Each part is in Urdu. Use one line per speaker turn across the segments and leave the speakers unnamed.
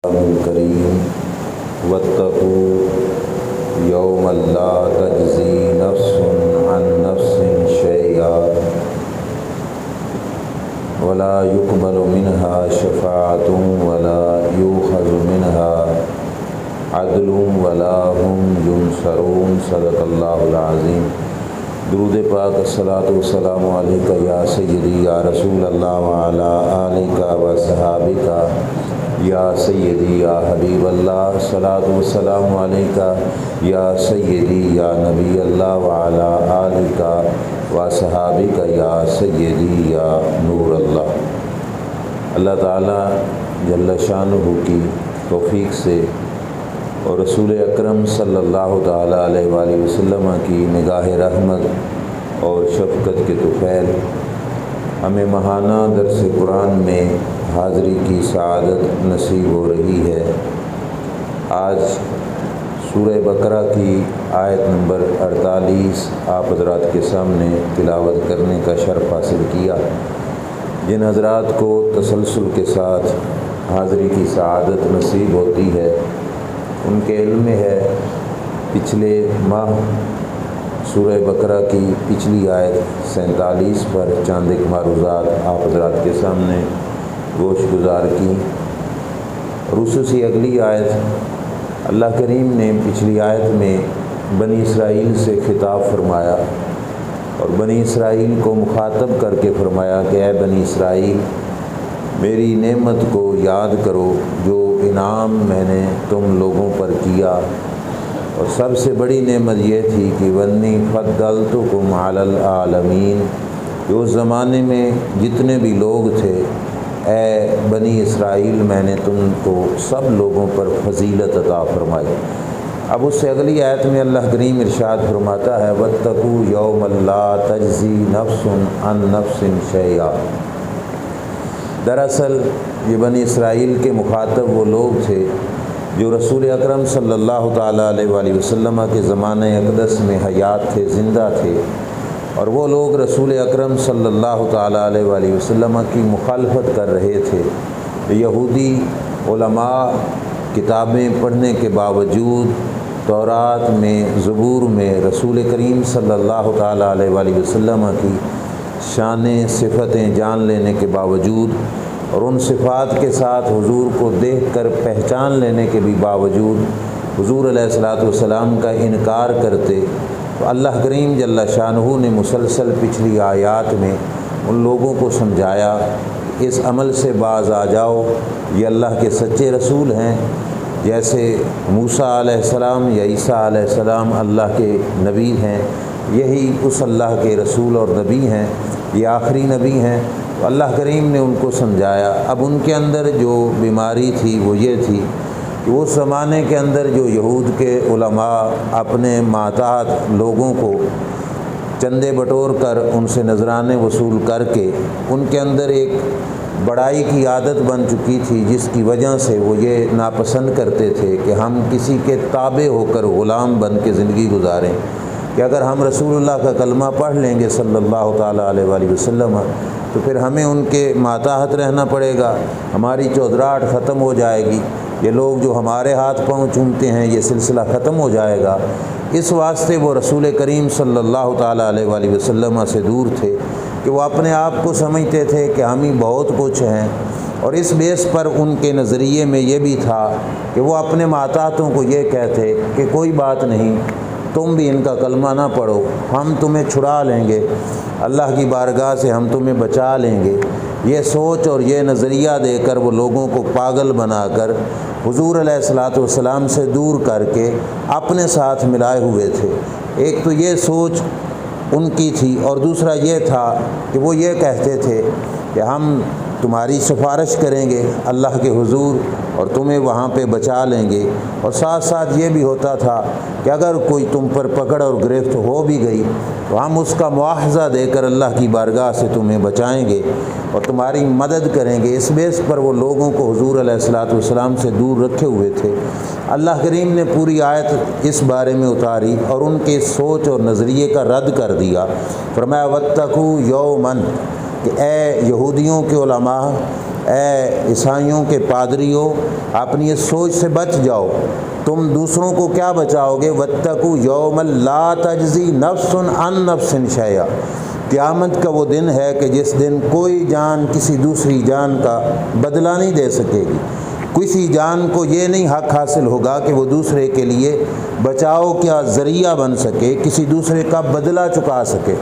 الکریم واتقوا یوما لا تجزی نفس عن نفس شیئا ولا يقبل منها شفاعة ولا يؤخذ منها عدل ولا هم ينصرون صدق اللہ العظیم۔ درود پاک الصلاۃ والسلام علیک یا سیدی یا رسول اللہ وعلی آلک و صحابک یا سیدی یا حبیب اللہ، الصلاۃ والسلام علیک یا سیدی یا نبی اللہ وعلی آلک و صحابک یا سیدی یا نور اللہ۔ اللہ تعالیٰ جل شانہ کی توفیق سے اور رسول اکرم صلی اللہ تعالیٰ علیہ وآلہ وسلم کی نگاہ رحمت اور شفقت کے طفیل ہمیں ماہانہ درس قرآن میں حاضری کی سعادت نصیب ہو رہی ہے۔ آج سورہ بقرہ کی آیت نمبر 48 آپ حضرات کے سامنے تلاوت کرنے کا شرف حاصل کیا۔ جن حضرات کو تسلسل کے ساتھ حاضری کی سعادت نصیب ہوتی ہے ان کے علم میں ہے پچھلے ماہ سورہ بقرہ کی پچھلی آیت 47 پر چاند ایک معروضات آپ حضرات کے سامنے گوش گزار کی، اور اس سے اگلی آیت اللہ کریم نے پچھلی آیت میں بنی اسرائیل سے خطاب فرمایا اور بنی اسرائیل کو مخاطب کر کے فرمایا کہ اے بنی اسرائیل، میری نعمت کو یاد کرو جو انعام میں نے تم لوگوں پر کیا، اور سب سے بڑی نعمت یہ تھی کہ وَإِنِّي فَضَّلْتُكُمْ عَلَى الْعَالَمِينَ، کہ اس زمانے میں جتنے بھی لوگ تھے اے بنی اسرائیل میں نے تم کو سب لوگوں پر فضیلت عطا فرمائی۔ اب اس سے اگلی آیت میں اللہ کریم ارشاد فرماتا ہے وَاتَّقُوا يَوْمًا لَا تَجْزِي نَفْسٌ عَن نَفْسٍ شَيْئًا۔ دراصل یہ بنی اسرائیل کے مخاطب وہ لوگ تھے جو رسول اکرم صلی اللہ تعالیٰ علیہ وآلہ وسلم کے زمانہ اقدس میں حیات تھے، زندہ تھے، اور وہ لوگ رسول اکرم صلی اللہ تعالیٰ علیہ وآلہ وسلم کی مخالفت کر رہے تھے۔ یہودی علماء کتابیں پڑھنے کے باوجود تورات میں، زبور میں رسول کریم صلی اللہ تعالیٰ علیہ وآلہ وسلم کی شان صفتیں جان لینے کے باوجود اور ان صفات کے ساتھ حضور کو دیکھ کر پہچان لینے کے بھی باوجود حضور علیہ الصلوۃ والسلام کا انکار کرتے، تو اللہ کریم جل شانہ نے مسلسل پچھلی آیات میں ان لوگوں کو سمجھایا کہ اس عمل سے باز آ جاؤ، یہ اللہ کے سچے رسول ہیں، جیسے موسیٰ علیہ السلام یا عیسیٰ علیہ السلام اللہ کے نبی ہیں، یہی اس اللہ کے رسول اور نبی ہیں، یہ آخری نبی ہیں۔ تو اللہ کریم نے ان کو سمجھایا۔ اب ان کے اندر جو بیماری تھی وہ یہ تھی کہ اس زمانے کے اندر جو یہود کے علماء اپنے ماتحت لوگوں کو چندے بٹور کر ان سے نذرانے وصول کر کے ان کے اندر ایک بڑائی کی عادت بن چکی تھی، جس کی وجہ سے وہ یہ ناپسند کرتے تھے کہ ہم کسی کے تابع ہو کر غلام بن کے زندگی گزاریں، کہ اگر ہم رسول اللہ کا کلمہ پڑھ لیں گے صلی اللہ تعالیٰ علیہ وآلہ وسلم تو پھر ہمیں ان کے ماتحت رہنا پڑے گا، ہماری چودراہٹ ختم ہو جائے گی، یہ لوگ جو ہمارے ہاتھ پاؤں چومتے ہیں یہ سلسلہ ختم ہو جائے گا۔ اس واسطے وہ رسول کریم صلی اللہ تعالیٰ علیہ وآلہ وسلم سے دور تھے کہ وہ اپنے آپ کو سمجھتے تھے کہ ہم ہی بہت کچھ ہیں، اور اس بیس پر ان کے نظریے میں یہ بھی تھا کہ وہ اپنے ماتحتوں کو یہ کہتے کہ کوئی بات نہیں، تم بھی ان کا کلمہ نہ پڑھو، ہم تمہیں چھڑا لیں گے، اللہ کی بارگاہ سے ہم تمہیں بچا لیں گے۔ یہ سوچ اور یہ نظریہ دے کر وہ لوگوں کو پاگل بنا کر حضور علیہ الصلوۃ والسلام سے دور کر کے اپنے ساتھ ملائے ہوئے تھے۔ ایک تو یہ سوچ ان کی تھی، اور دوسرا یہ تھا کہ وہ یہ کہتے تھے کہ ہم تمہاری سفارش کریں گے اللہ کے حضور اور تمہیں وہاں پہ بچا لیں گے، اور ساتھ ساتھ یہ بھی ہوتا تھا کہ اگر کوئی تم پر پکڑ اور گرفت ہو بھی گئی تو ہم اس کا مواخذہ دے کر اللہ کی بارگاہ سے تمہیں بچائیں گے اور تمہاری مدد کریں گے۔ اس بیس پر وہ لوگوں کو حضور علیہ الصلوۃ والسلام سے دور رکھے ہوئے تھے۔ اللہ کریم نے پوری آیت اس بارے میں اتاری اور ان کے سوچ اور نظریے کا رد کر دیا۔ فرمایا واتقوا یوماً، کہ اے یہودیوں کے علماء، اے عیسائیوں کے پادریوں، اپنی اس سوچ سے بچ جاؤ، تم دوسروں کو کیا بچاؤ گے؟ واتقوا یوما لا تجزی نفس عن نفس شیئا، قیامت کا وہ دن ہے کہ جس دن کوئی جان کسی دوسری جان کا بدلہ نہیں دے سکے گی، کسی جان کو یہ نہیں حق حاصل ہوگا کہ وہ دوسرے کے لیے بچاؤ کا ذریعہ بن سکے، کسی دوسرے کا بدلہ چکا سکے۔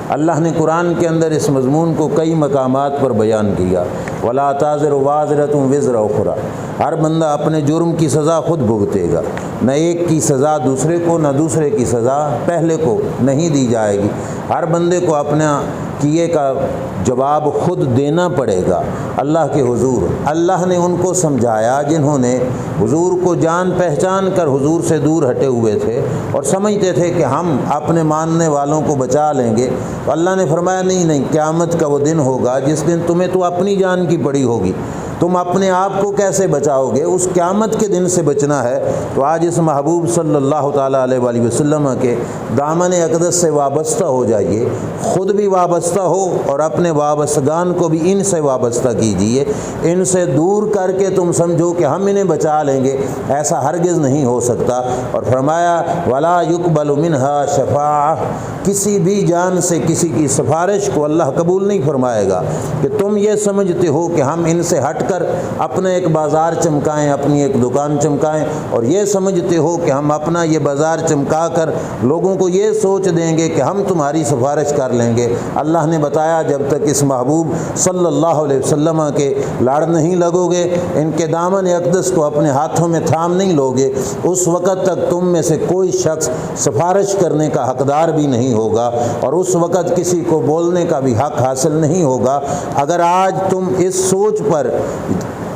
اللہ نے قرآن کے اندر اس مضمون کو کئی مقامات پر بیان کیا، وَلَا تَزِرُ وَازِرَةٌ وِزْرَ أُخْرَىٰ، ہر بندہ اپنے جرم کی سزا خود بھگتے گا، نہ ایک کی سزا دوسرے کو، نہ دوسرے کی سزا پہلے کو نہیں دی جائے گی، ہر بندے کو اپنا کیے کا جواب خود دینا پڑے گا اللہ کے حضور۔ اللہ نے ان کو سمجھایا جنہوں نے حضور کو جان پہچان کر حضور سے دور ہٹے ہوئے تھے اور سمجھتے تھے کہ ہم اپنے ماننے والوں کو بچا لیں گے، تو اللہ نے فرمایا نہیں، قیامت کا وہ دن ہوگا جس دن تمہیں تو اپنی جان کی پڑی ہوگی، تم اپنے آپ کو کیسے بچاؤ گے؟ اس قیامت کے دن سے بچنا ہے تو آج اس محبوب صلی اللہ تعالیٰ علیہ وآلہ وسلم کے دامن اقدس سے وابستہ ہو جائیے، خود بھی وابستہ ہو اور اپنے وابستگان کو بھی ان سے وابستہ کیجیے، ان سے دور کر کے تم سمجھو کہ ہم انہیں بچا لیں گے، ایسا ہرگز نہیں ہو سکتا۔ اور فرمایا وَلَا يُقْبَلُ مِنْهَا شَفَاعَةٌ، کسی بھی جان سے کسی کی سفارش کو اللہ قبول نہیں فرمائے گا کہ تم یہ سمجھتے ہو کہ ہم ان سے ہٹ کر اپنا ایک بازار چمکائیں، اپنی ایک دکان چمکائیں، اور یہ سمجھتے ہو کہ ہم اپنا یہ بازار چمکا کر لوگوں کو یہ سوچ دیں گے کہ ہم تمہاری سفارش کر لیں گے۔ اللہ نے بتایا جب تک اس محبوب صلی اللہ علیہ وسلم کے لڑ نہیں لگو گے، ان کے دامن اقدس کو اپنے ہاتھوں میں تھام نہیں لوگے، اس وقت تک تم میں سے کوئی شخص سفارش کرنے کا حقدار بھی نہیں ہوگا، اور اس وقت کسی کو بولنے کا بھی حق حاصل نہیں ہوگا۔ اگر آج تم اس سوچ پر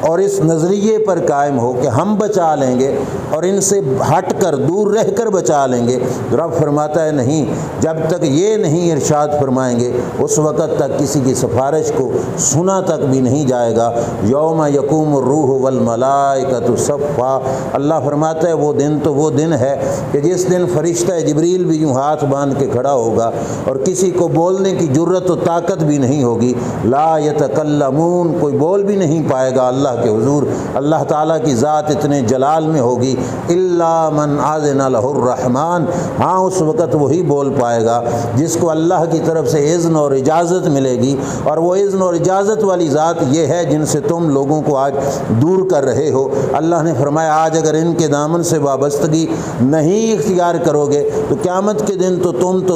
اور اس نظریے پر قائم ہو کہ ہم بچا لیں گے اور ان سے ہٹ کر دور رہ کر بچا لیں گے، رب فرماتا ہے نہیں، جب تک یہ نہیں ارشاد فرمائیں گے اس وقت تک کسی کی سفارش کو سنا تک بھی نہیں جائے گا۔ یوم یقوم الروح والملائکۃ صفا، اللہ فرماتا ہے وہ دن تو وہ دن ہے کہ جس دن فرشتہ جبریل بھی یوں ہاتھ باندھ کے کھڑا ہوگا اور کسی کو بولنے کی جرت و طاقت بھی نہیں ہوگی، لا یتکلمون، کوئی بول بھی نہیں پائے گا اللہ کے حضور۔ اللہ تعالیٰ کی ذات اتنے جلال میں ہوگی، الا من اذن لہ الرحمن، ہاں اس وقت وہی بول پائے گا جس کو اللہ کی طرف سے اذن اور اجازت ملے گی، اور وہ اذن اور اجازت والی ذات یہ ہے جن سے تم لوگوں کو آج دور کر رہے ہو۔ اللہ نے فرمایا آج اگر ان کے دامن سے وابستگی نہیں اختیار کرو گے تو قیامت کے دن تو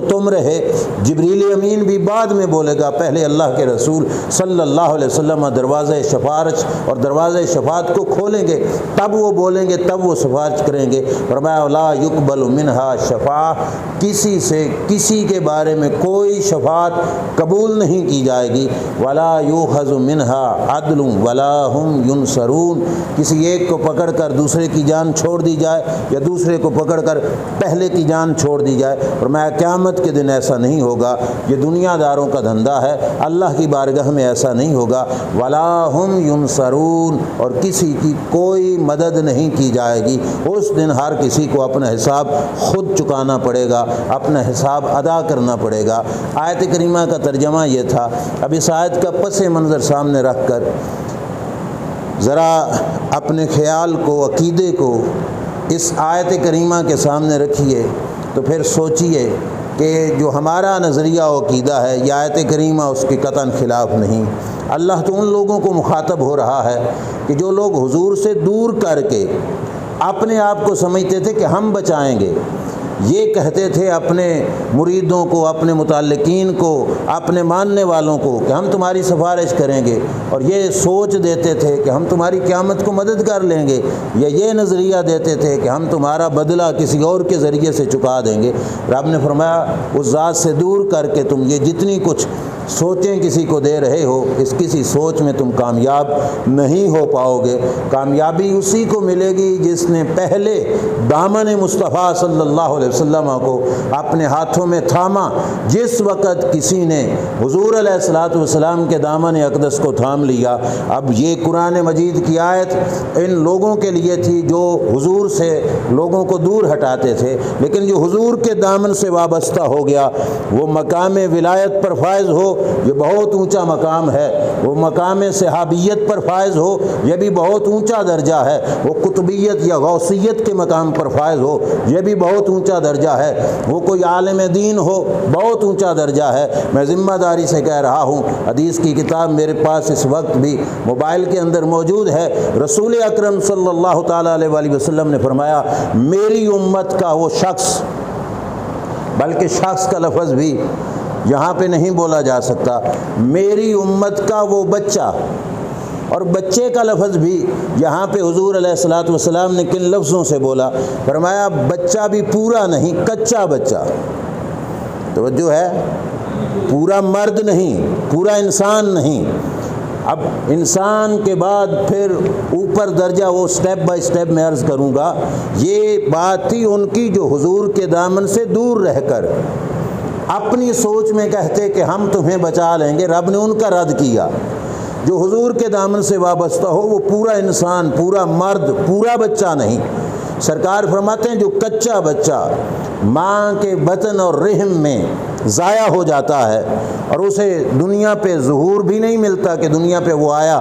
تم رہے، جبریل امین بھی بعد میں بولے گا، پہلے اللہ کے رسول صلی اللہ علیہ وسلم دروازہ شفاعت اور دروازہ شفاعت کو کھولیں گے، تب وہ بولیں گے، تب وہ سفارش کریں گے۔ فرمایا لا یقبل منہا شفاعہ، کسی سے کسی کے بارے میں کوئی شفاعت قبول نہیں کی جائے گی، ولا یؤخذ منہا عدل ولا هم ینصرون، کسی ایک کو پکڑ کر دوسرے کی جان چھوڑ دی جائے یا دوسرے کو پکڑ کر پہلے کی جان چھوڑ دی جائے۔ فرمایا قیامت کے دن ایسا نہیں ہوگا، یہ دنیا داروں کا دھندا ہے، اللہ کی بارگاہ میں ایسا نہیں ہوگا۔ ولا هم ینصرون، اور کسی کی کوئی مدد نہیں کی جائے گی، اس دن ہر کسی کو اپنا حساب خود چکانا پڑے گا، اپنا حساب ادا کرنا پڑے گا۔ آیت کریمہ کا ترجمہ یہ تھا، اب اس آیت کا پس منظر سامنے رکھ کر ذرا اپنے خیال کو، عقیدے کو اس آیت کریمہ کے سامنے رکھیے، تو پھر سوچئے کہ جو ہمارا نظریہ و عقیدہ ہے یہ آیت کریمہ اس کے قطعاً خلاف نہیں۔ اللہ تو ان لوگوں کو مخاطب ہو رہا ہے کہ جو لوگ حضور سے دور کر کے اپنے آپ کو سمجھتے تھے کہ ہم بچائیں گے، یہ کہتے تھے اپنے مریدوں کو، اپنے متعلقین کو، اپنے ماننے والوں کو کہ ہم تمہاری سفارش کریں گے، اور یہ سوچ دیتے تھے کہ ہم تمہاری قیامت کو مدد کر لیں گے، یا یہ نظریہ دیتے تھے کہ ہم تمہارا بدلہ کسی اور کے ذریعے سے چکا دیں گے۔ رب نے فرمایا اس ذات سے دور کر کے تم یہ جتنی کچھ سوچیں کسی کو دے رہے ہو، اس کسی سوچ میں تم کامیاب نہیں ہو پاؤ گے۔ کامیابی اسی کو ملے گی جس نے پہلے دامن مصطفیٰ صلی اللہ علیہ وسلم کو اپنے ہاتھوں میں تھاما۔ جس وقت کسی نے حضور علیہ الصلوۃ والسلام کے دامن اقدس کو تھام لیا، اب یہ قرآن مجید کی آیت ان لوگوں کے لیے تھی جو حضور سے لوگوں کو دور ہٹاتے تھے، لیکن جو حضور کے دامن سے وابستہ ہو گیا وہ مقام ولایت پر فائز ہو یہ بہت اونچا مقام ہے، وہ مقام صحابیت پر فائز ہو یہ بھی بہت اونچا درجہ ہے، وہ قطبیت یا غوثیت کے مقام پر فائز ہو یہ بھی بہت اونچا درجہ ہے، وہ کوئی عالم دین ہو بہت اونچا درجہ ہے۔ میں ذمہ داری سے کہہ رہا ہوں، حدیث کی کتاب میرے پاس اس وقت بھی موبائل کے اندر موجود ہے، رسول اکرم صلی اللہ تعالیٰ علیہ وآلہ وسلم نے فرمایا میری امت کا وہ شخص، بلکہ شخص کا لفظ بھی یہاں پہ نہیں بولا جا سکتا، میری امت کا وہ بچہ، اور بچے کا لفظ بھی یہاں پہ حضور علیہ الصلوۃ والسلام نے کن لفظوں سے بولا؟ فرمایا بچہ بھی پورا نہیں، کچا بچہ، توجہ ہے، پورا مرد نہیں، پورا انسان نہیں۔ اب انسان کے بعد پھر اوپر درجہ وہ سٹیپ بائی سٹیپ میں عرض کروں گا۔ یہ بات تھی ان کی جو حضور کے دامن سے دور رہ کر اپنی سوچ میں کہتے کہ ہم تمہیں بچا لیں گے، رب نے ان کا رد کیا۔ جو حضور کے دامن سے وابستہ ہو وہ پورا انسان، پورا مرد، پورا بچہ نہیں۔ سرکار فرماتے ہیں جو کچا بچہ ماں کے بطن اور رحم میں ضائع ہو جاتا ہے اور اسے دنیا پہ ظہور بھی نہیں ملتا کہ دنیا پہ وہ آیا،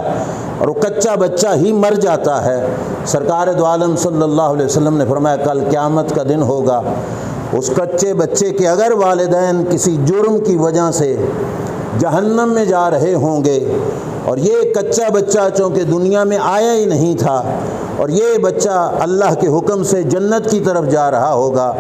اور وہ کچا بچہ ہی مر جاتا ہے، سرکار دو عالم صلی اللہ علیہ وسلم نے فرمایا کل قیامت کا دن ہوگا، اس کچے بچے کے اگر والدین کسی جرم کی وجہ سے جہنم میں جا رہے ہوں گے، اور یہ کچا بچہ چونکہ دنیا میں آیا ہی نہیں تھا اور یہ بچہ اللہ کے حکم سے جنت کی طرف جا رہا ہوگا،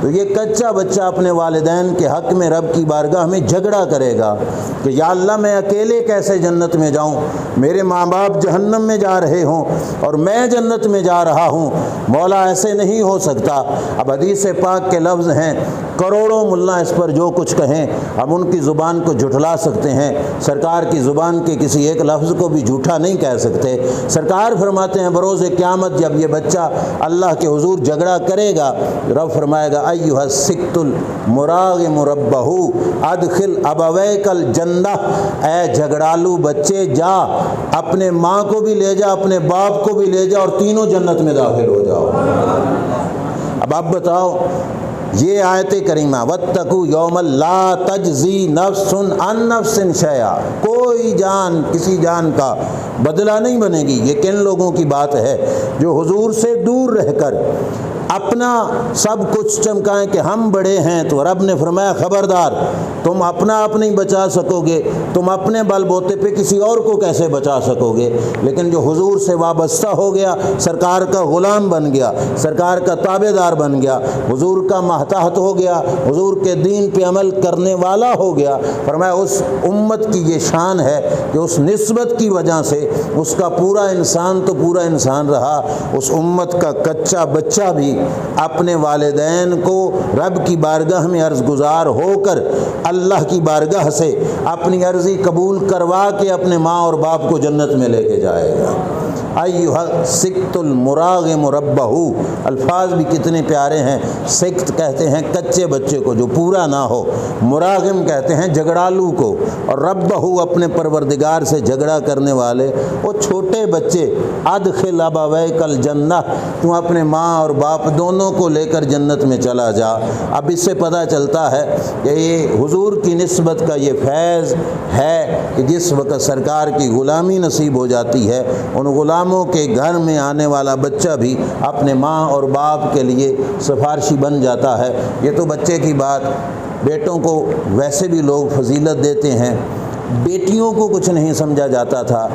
تو یہ کچا بچہ اپنے والدین کے حق میں رب کی بارگاہ میں جھگڑا کرے گا کہ یا اللہ میں اکیلے کیسے جنت میں جاؤں، میرے ماں باپ جہنم میں جا رہے ہوں اور میں جنت میں جا رہا ہوں، مولا ایسے نہیں ہو سکتا۔ اب حدیث پاک کے لفظ ہیں، کروڑوں ملا اس پر جو کچھ کہیں ہم ان کی زبان کو جھٹلا سکتے ہیں، سرکار کی زبان کے کسی ایک لفظ کو بھی جھوٹا نہیں کہہ سکتے۔ سرکار فرماتے ہیں بروز قیامت جب یہ بچہ اللہ کے حضور جھگڑا کرے گا، رب فرمائے گا ایھا السکت المراغم ربہ ادخل ابویک الجنہ، اے جھگڑالو بچے جا اپنے ماں کو بھی لے جا، اپنے باپ کو بھی لے جا، اور تینوں جنت میں داخل ہو جاؤ۔ اب آپ بتاؤ یہ آیت کریمہ واتقوا یوما لا تجزی نفس عن نفس شیئا، کوئی جان کسی جان کا بدلہ نہیں بنے گی۔ یہ کن لوگوں کی بات ہے جو حضور سے دور رہ کر اپنا سب کچھ چمکائیں کہ ہم بڑے ہیں، تو رب نے فرمایا خبردار، تم اپنا آپ نہیں بچا سکو گے، تم اپنے بل بوتے پہ کسی اور کو کیسے بچا سکو گے۔ لیکن جو حضور سے وابستہ ہو گیا، سرکار کا غلام بن گیا، سرکار کا تابع دار بن گیا، حضور کا ماتحت ہو گیا، حضور کے دین پہ عمل کرنے والا ہو گیا، فرمایا اس امت کی یہ شان ہے کہ اس نسبت کی وجہ سے اس کا پورا انسان تو پورا انسان رہا، اس امت کا کچا بچہ بھی اپنے والدین کو رب کی بارگاہ میں عرض گزار ہو کر اللہ کی بارگاہ سے اپنی عرضی قبول کروا کے اپنے ماں اور باپ کو جنت میں لے کے جائے گا۔ ایھا سکت المراغم ربہ، الفاظ بھی کتنے پیارے ہیں۔ سکت کہتے ہیں کچے بچے کو جو پورا نہ ہو، مراغم کہتے ہیں جھگڑالو کو، اور ربہ اپنے پروردگار سے جھگڑا کرنے والے وہ چھوٹے بچے۔ ادخل ابویک الجنہ، تو اپنے ماں اور باپ دونوں کو لے کر جنت میں چلا جا۔ اب اس سے پتہ چلتا ہے کہ یہ حضور کی نسبت کا یہ فیض ہے کہ جس وقت سرکار کی غلامی نصیب ہو جاتی ہے، ان غلاموں کے گھر میں آنے والا بچہ بھی اپنے ماں اور باپ کے لیے سفارشی بن جاتا ہے۔ یہ تو بچے کی بات، بیٹوں کو ویسے بھی لوگ فضیلت دیتے ہیں، بیٹیوں کو کچھ نہیں سمجھا جاتا تھا۔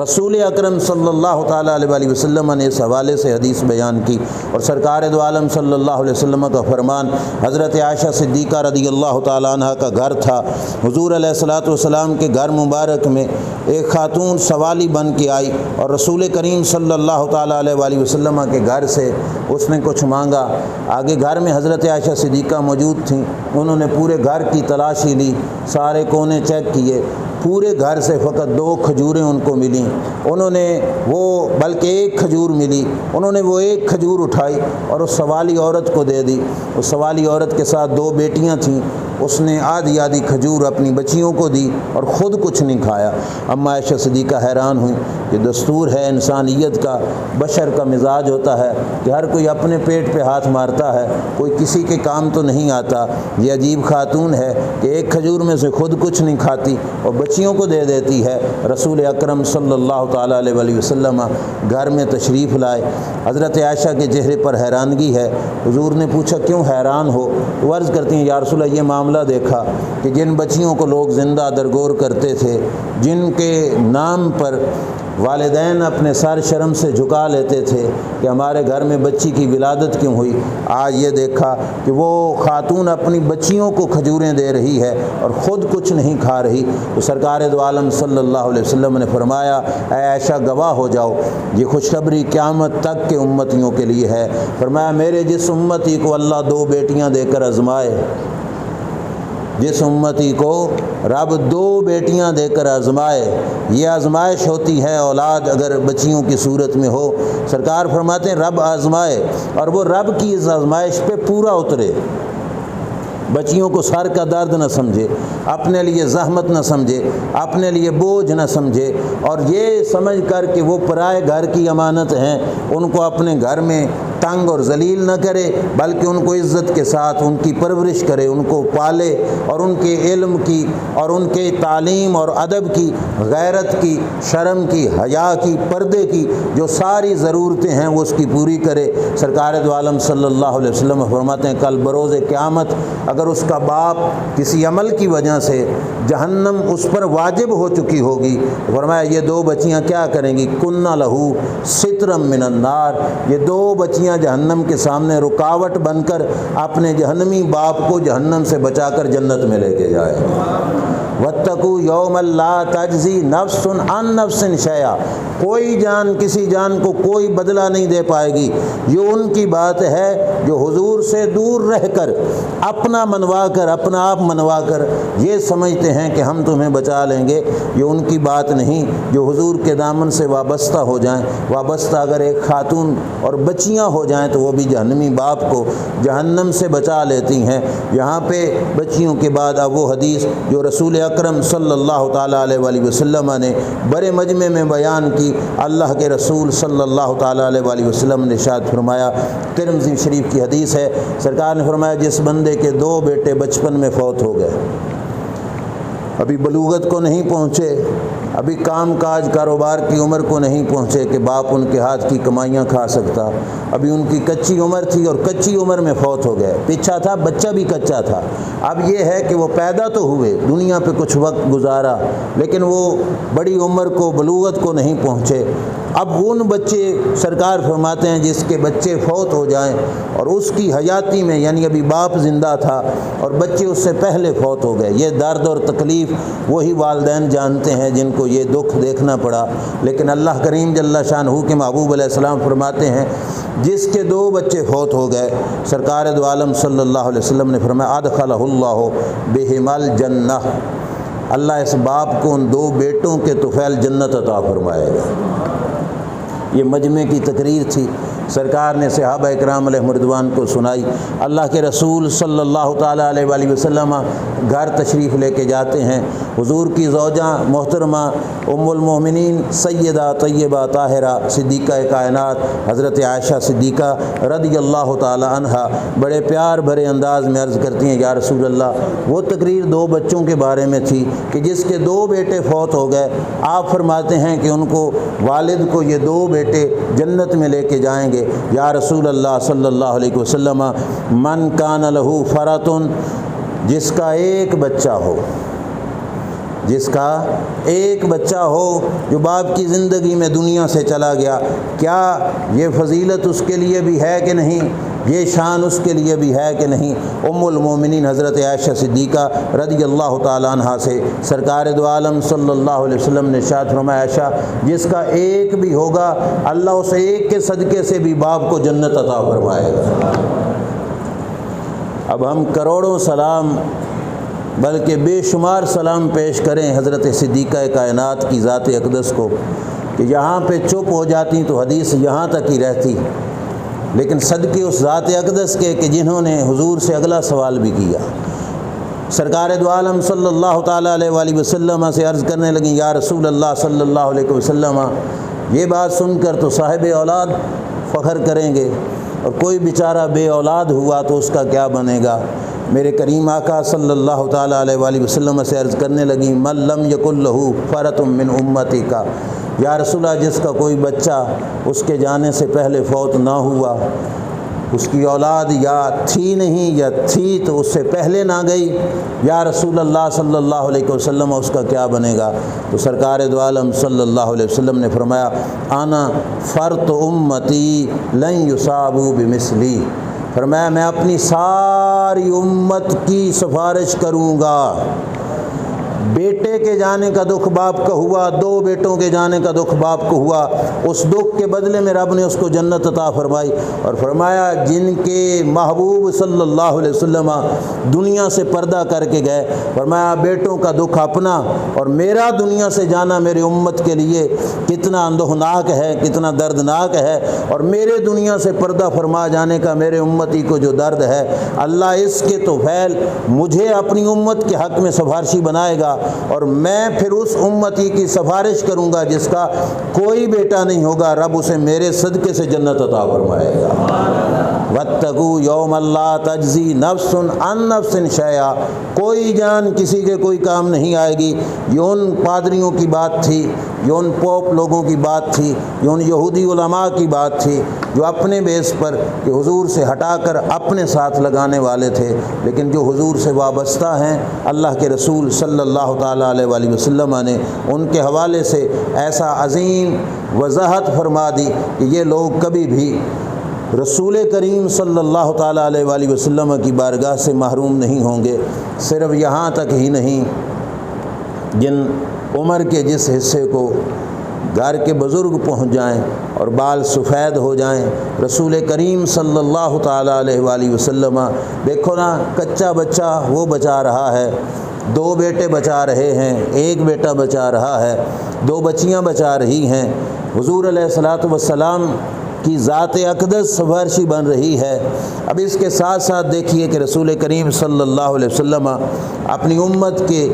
رسول اکرم صلی اللہ تعالیٰ علیہ وآلہ وسلم نے اس حوالے سے حدیث بیان کی، اور سرکار دو عالم صلی اللہ علیہ وسلم کا فرمان، حضرت عائشہ صدیقہ رضی اللہ تعالیٰ عنہ کا گھر تھا، حضور علیہ الصلوۃ والسلام کے گھر مبارک میں ایک خاتون سوالی بن کے آئی اور رسول کریم صلی اللہ تعالیٰ علیہ وآلہ وسلم کے گھر سے اس نے کچھ مانگا۔ آگے گھر میں حضرت عائشہ صدیقہ موجود تھیں، انہوں نے پورے گھر کی تلاشی لی، سارے کونے چیک کیے، پورے گھر سے فقط 2 کھجوریں ان کو ملیں، انہوں نے وہ بلکہ 1 کھجور ملی، انہوں نے وہ 1 کھجور اٹھائی اور اس سوالی عورت کو دے دی۔ اس سوالی عورت کے ساتھ 2 بیٹیاں تھیں، اس نے آدھی آدھی کھجور اپنی بچیوں کو دی اور خود کچھ نہیں کھایا۔ اما عائشہ صدیقہ حیران ہوئی کہ دستور ہے انسانیت کا، بشر کا مزاج ہوتا ہے کہ ہر کوئی اپنے پیٹ پہ ہاتھ مارتا ہے، کوئی کسی کے کام تو نہیں آتا۔ یہ عجیب خاتون ہے کہ ایک کھجور میں سے خود کچھ نہیں کھاتی اور بچیوں کو دے دیتی ہے۔ رسول اکرم صلی اللہ تعالیٰ علیہ وسلم گھر میں تشریف لائے۔ حضرت عائشہ کے چہرے پر حیرانگی ہے۔ حضور نے پوچھا کیوں حیران ہو؟ تو عرض کرتی ہیں یا رسول اللہ یہ معاملہ دیکھا کہ جن بچیوں کو لوگ زندہ درگور کرتے تھے، جن کے نام پر والدین اپنے سر شرم سے جھکا لیتے تھے کہ ہمارے گھر میں بچی کی ولادت کیوں ہوئی، آج یہ دیکھا کہ وہ خاتون اپنی بچیوں کو کھجوریں دے رہی ہے اور خود کچھ نہیں کھا رہی۔ تو سرکار دو عالم صلی اللہ علیہ وسلم نے فرمایا اے عائشہ گواہ ہو جاؤ، یہ خوشخبری قیامت تک کے امتیوں کے لیے ہے۔ فرمایا میرے جس امتی کو اللہ 2 بیٹیاں دے کر آزمائے، جس امتی کو رب 2 بیٹیاں دے کر آزمائے، یہ آزمائش ہوتی ہے اولاد اگر بچیوں کی صورت میں ہو۔ سرکار فرماتے ہیں رب آزمائے اور وہ رب کی اس آزمائش پہ پورا اترے، بچیوں کو سر کا درد نہ سمجھے، اپنے لیے زحمت نہ سمجھے، اپنے لیے بوجھ نہ سمجھے، اور یہ سمجھ کر کہ وہ پرائے گھر کی امانت ہیں ان کو اپنے گھر میں تنگ اور ذلیل نہ کرے، بلکہ ان کو عزت کے ساتھ ان کی پرورش کرے، ان کو پالے اور ان کے علم کی اور ان کے تعلیم اور ادب کی، غیرت کی، شرم کی، حیا کی، پردے کی جو ساری ضرورتیں ہیں وہ اس کی پوری کرے۔ سرکار دو عالم صلی اللہ علیہ وسلم فرماتے ہیں کل بروز قیامت اگر اس کا باپ کسی عمل کی وجہ سے جہنم اس پر واجب ہو چکی ہوگی، فرمایا یہ 2 بچیاں کیا کریں گی، کنّا لہو سترم من النار، یہ 2 بچیاں جہنم کے سامنے رکاوٹ بن کر اپنے جہنمی باپ کو جہنم سے بچا کر جنت میں لے کے جائے۔ وَاتَّقُوا يَوْمًا لَا تَجْزِي نَفْسٌ عَن نَفْسٍ شَيْئًا، کوئی جان کسی جان کو کوئی بدلہ نہیں دے پائے گی۔ یہ ان کی بات ہے جو حضور سے دور رہ کر اپنا منوا کر اپنا آپ منوا کر یہ سمجھتے ہیں کہ ہم تمہیں بچا لیں گے، یہ ان کی بات نہیں۔ جو حضور کے دامن سے وابستہ ہو جائیں، وابستہ اگر ایک خاتون اور بچیاں ہو جائیں تو وہ بھی جہنمی باپ کو جہنم سے بچا لیتی ہیں۔ یہاں پہ بچیوں کے بعد اب وہ حدیث جو رسول اکرم صلی اللہ تعالیٰ علیہ وآلہ وسلم نے بڑے مجمع میں بیان کی، اللہ کے رسول صلی اللہ تعالیٰ علیہ وآلہ وسلم نے ارشاد فرمایا، ترمذی شریف کی حدیث ہے، سرکار نے فرمایا جس بندے کے 2 بیٹے بچپن میں فوت ہو گئے، ابھی بلوغت کو نہیں پہنچے، ابھی کام کاج کاروبار کی عمر کو نہیں پہنچے کہ باپ ان کے ہاتھ کی کمائیاں کھا سکتا، ابھی ان کی کچی عمر تھی اور کچی عمر میں فوت ہو گئے، پیچھا تھا بچہ بھی کچا تھا، اب یہ ہے کہ وہ پیدا تو ہوئے، دنیا پہ کچھ وقت گزارا، لیکن وہ بڑی عمر کو بلوغت کو نہیں پہنچے۔ اب ان بچے سرکار فرماتے ہیں جس کے بچے فوت ہو جائیں اور اس کی حیاتی میں یعنی ابھی باپ زندہ تھا اور بچے اس سے پہلے فوت ہو گئے، یہ درد اور تکلیف وہی والدین جانتے ہیں جن کو یہ دکھ دیکھنا پڑا۔ لیکن اللہ کریم جل شانہ کے محبوب علیہ السلام فرماتے ہیں جس کے 2 بچے فوت ہو گئے، سرکار دو عالم صلی اللہ علیہ وسلم نے فرمایا ادخلہ اللہ بہما الجنہ، اللہ اس باپ کو ان 2 بیٹوں کے طفیل جنت عطا فرمائے گا۔ یہ مجمع کی تقریر تھی، سرکار نے صحابہ اکرام علیہ رضوان کو سنائی۔ اللہ کے رسول صلی اللہ تعالیٰ علیہ وآلہ وسلم گھر تشریف لے کے جاتے ہیں، حضور کی زوجہ محترمہ ام المومنین سیدہ طیبہ طاہرہ صدیقہ کائنات حضرت عائشہ صدیقہ رضی اللہ تعالیٰ عنہا بڑے پیار بھرے انداز میں عرض کرتی ہیں یا رسول اللہ وہ تقریر 2 بچوں کے بارے میں تھی کہ جس کے 2 بیٹے فوت ہو گئے، آپ فرماتے ہیں کہ ان کو والد کو یہ 2 بیٹے جنت میں لے کے جائیں گے۔ یا رسول اللہ صلی اللہ علیہ وسلم من کان لہو فراتن، جس کا ایک بچہ ہو، جس کا ایک بچہ ہو جو باپ کی زندگی میں دنیا سے چلا گیا، کیا یہ فضیلت اس کے لیے بھی ہے کہ نہیں، یہ شان اس کے لیے بھی ہے کہ نہیں؟ ام المومنین حضرت عائشہ صدیقہ رضی اللہ تعالیٰ عنہا سے سرکار دو عالم صلی اللہ علیہ وسلم نے ارشاد فرمایا عائشہ جس کا ایک بھی ہوگا اللہ اسے ایک کے صدقے سے بھی باپ کو جنت عطا فرمائے گا۔ اب ہم کروڑوں سلام بلکہ بے شمار سلام پیش کریں حضرت صدیقہ کائنات کی ذات اقدس کو کہ یہاں پہ چپ ہو جاتی تو حدیث یہاں تک ہی رہتی، لیکن صدقے اس ذات اقدس کے کہ جنہوں نے حضور سے اگلا سوال بھی کیا سرکار دو عالم صلی اللہ تعالیٰ علیہ وآلہ وسلم سے عرض کرنے لگیں یا رسول اللہ صلی اللہ علیہ وسلم، یہ بات سن کر تو صاحب اولاد فخر کریں گے، اور کوئی بیچارہ بے اولاد ہوا تو اس کا کیا بنے گا؟ میرے کریم آقا صلی اللہ تعالیٰ علیہ وآلہ وسلم سے عرض کرنے لگیں من لم یکن لہ فرۃ من امتی کا، یا رسول اللہ جس کا کوئی بچہ اس کے جانے سے پہلے فوت نہ ہوا، اس کی اولاد یا تھی نہیں یا تھی تو اس سے پہلے نہ گئی، یا رسول اللہ صلی اللہ علیہ وسلم اس کا کیا بنے گا؟ تو سرکار دو عالم صلی اللہ علیہ وسلم نے فرمایا انا فرط امتی لن یصابوا بمثلی، فرمایا میں اپنی ساری امت کی سفارش کروں گا۔ بیٹے کے جانے کا دکھ باپ کا ہوا، دو بیٹوں کے جانے کا دکھ باپ کو ہوا، اس دکھ کے بدلے میں رب نے اس کو جنت عطا فرمائی، اور فرمایا جن کے محبوب صلی اللہ علیہ وسلم دنیا سے پردہ کر کے گئے، فرمایا بیٹوں کا دکھ اپنا اور میرا دنیا سے جانا میری امت کے لیے کتنا اندوہناک ہے، کتنا دردناک ہے، اور میرے دنیا سے پردہ فرما جانے کا میرے امتی کو جو درد ہے، اللہ اس کے توفیل مجھے اپنی امت کے حق میں سفارشی بنائے گا، اور میں پھر اس امتی کی سفارش کروں گا جس کا کوئی بیٹا نہیں ہوگا، رب اسے میرے صدقے سے جنت عطا فرمائے گا۔ واتقوا یوما لا تجزی نفس عن نفس شیئا، کوئی جان کسی کے کوئی کام نہیں آئے گی۔ یہ ان پادریوں کی بات تھی، یہ ان پوپ لوگوں کی بات تھی، یہ ان یہودی علماء کی بات تھی جو اپنے بیس پر کہ حضور سے ہٹا کر اپنے ساتھ لگانے والے تھے، لیکن جو حضور سے وابستہ ہیں، اللہ کے رسول صلی اللہ تعالیٰ علیہ وآلہ وسلم نے ان کے حوالے سے ایسا عظیم وضاحت فرما دی کہ یہ لوگ کبھی بھی رسول کریم صلی اللہ تعالیٰ علیہ وآلہ وسلم کی بارگاہ سے محروم نہیں ہوں گے۔ صرف یہاں تک ہی نہیں، جن عمر کے جس حصے کو گھر کے بزرگ پہنچ جائیں اور بال سفید ہو جائیں، رسول کریم صلی اللہ تعالیٰ علیہ وآلہ وسلم دیکھو نا، کچا بچہ وہ بچا رہا ہے، دو بیٹے بچا رہے ہیں، ایک بیٹا بچا رہا ہے، دو بچیاں بچا رہی ہیں، حضور علیہ الصلاۃ والسلام کی ذات اقدس سفارشی بن رہی ہے۔ اب اس کے ساتھ ساتھ دیکھیے کہ رسول کریم صلی اللہ علیہ وسلم اپنی امت کے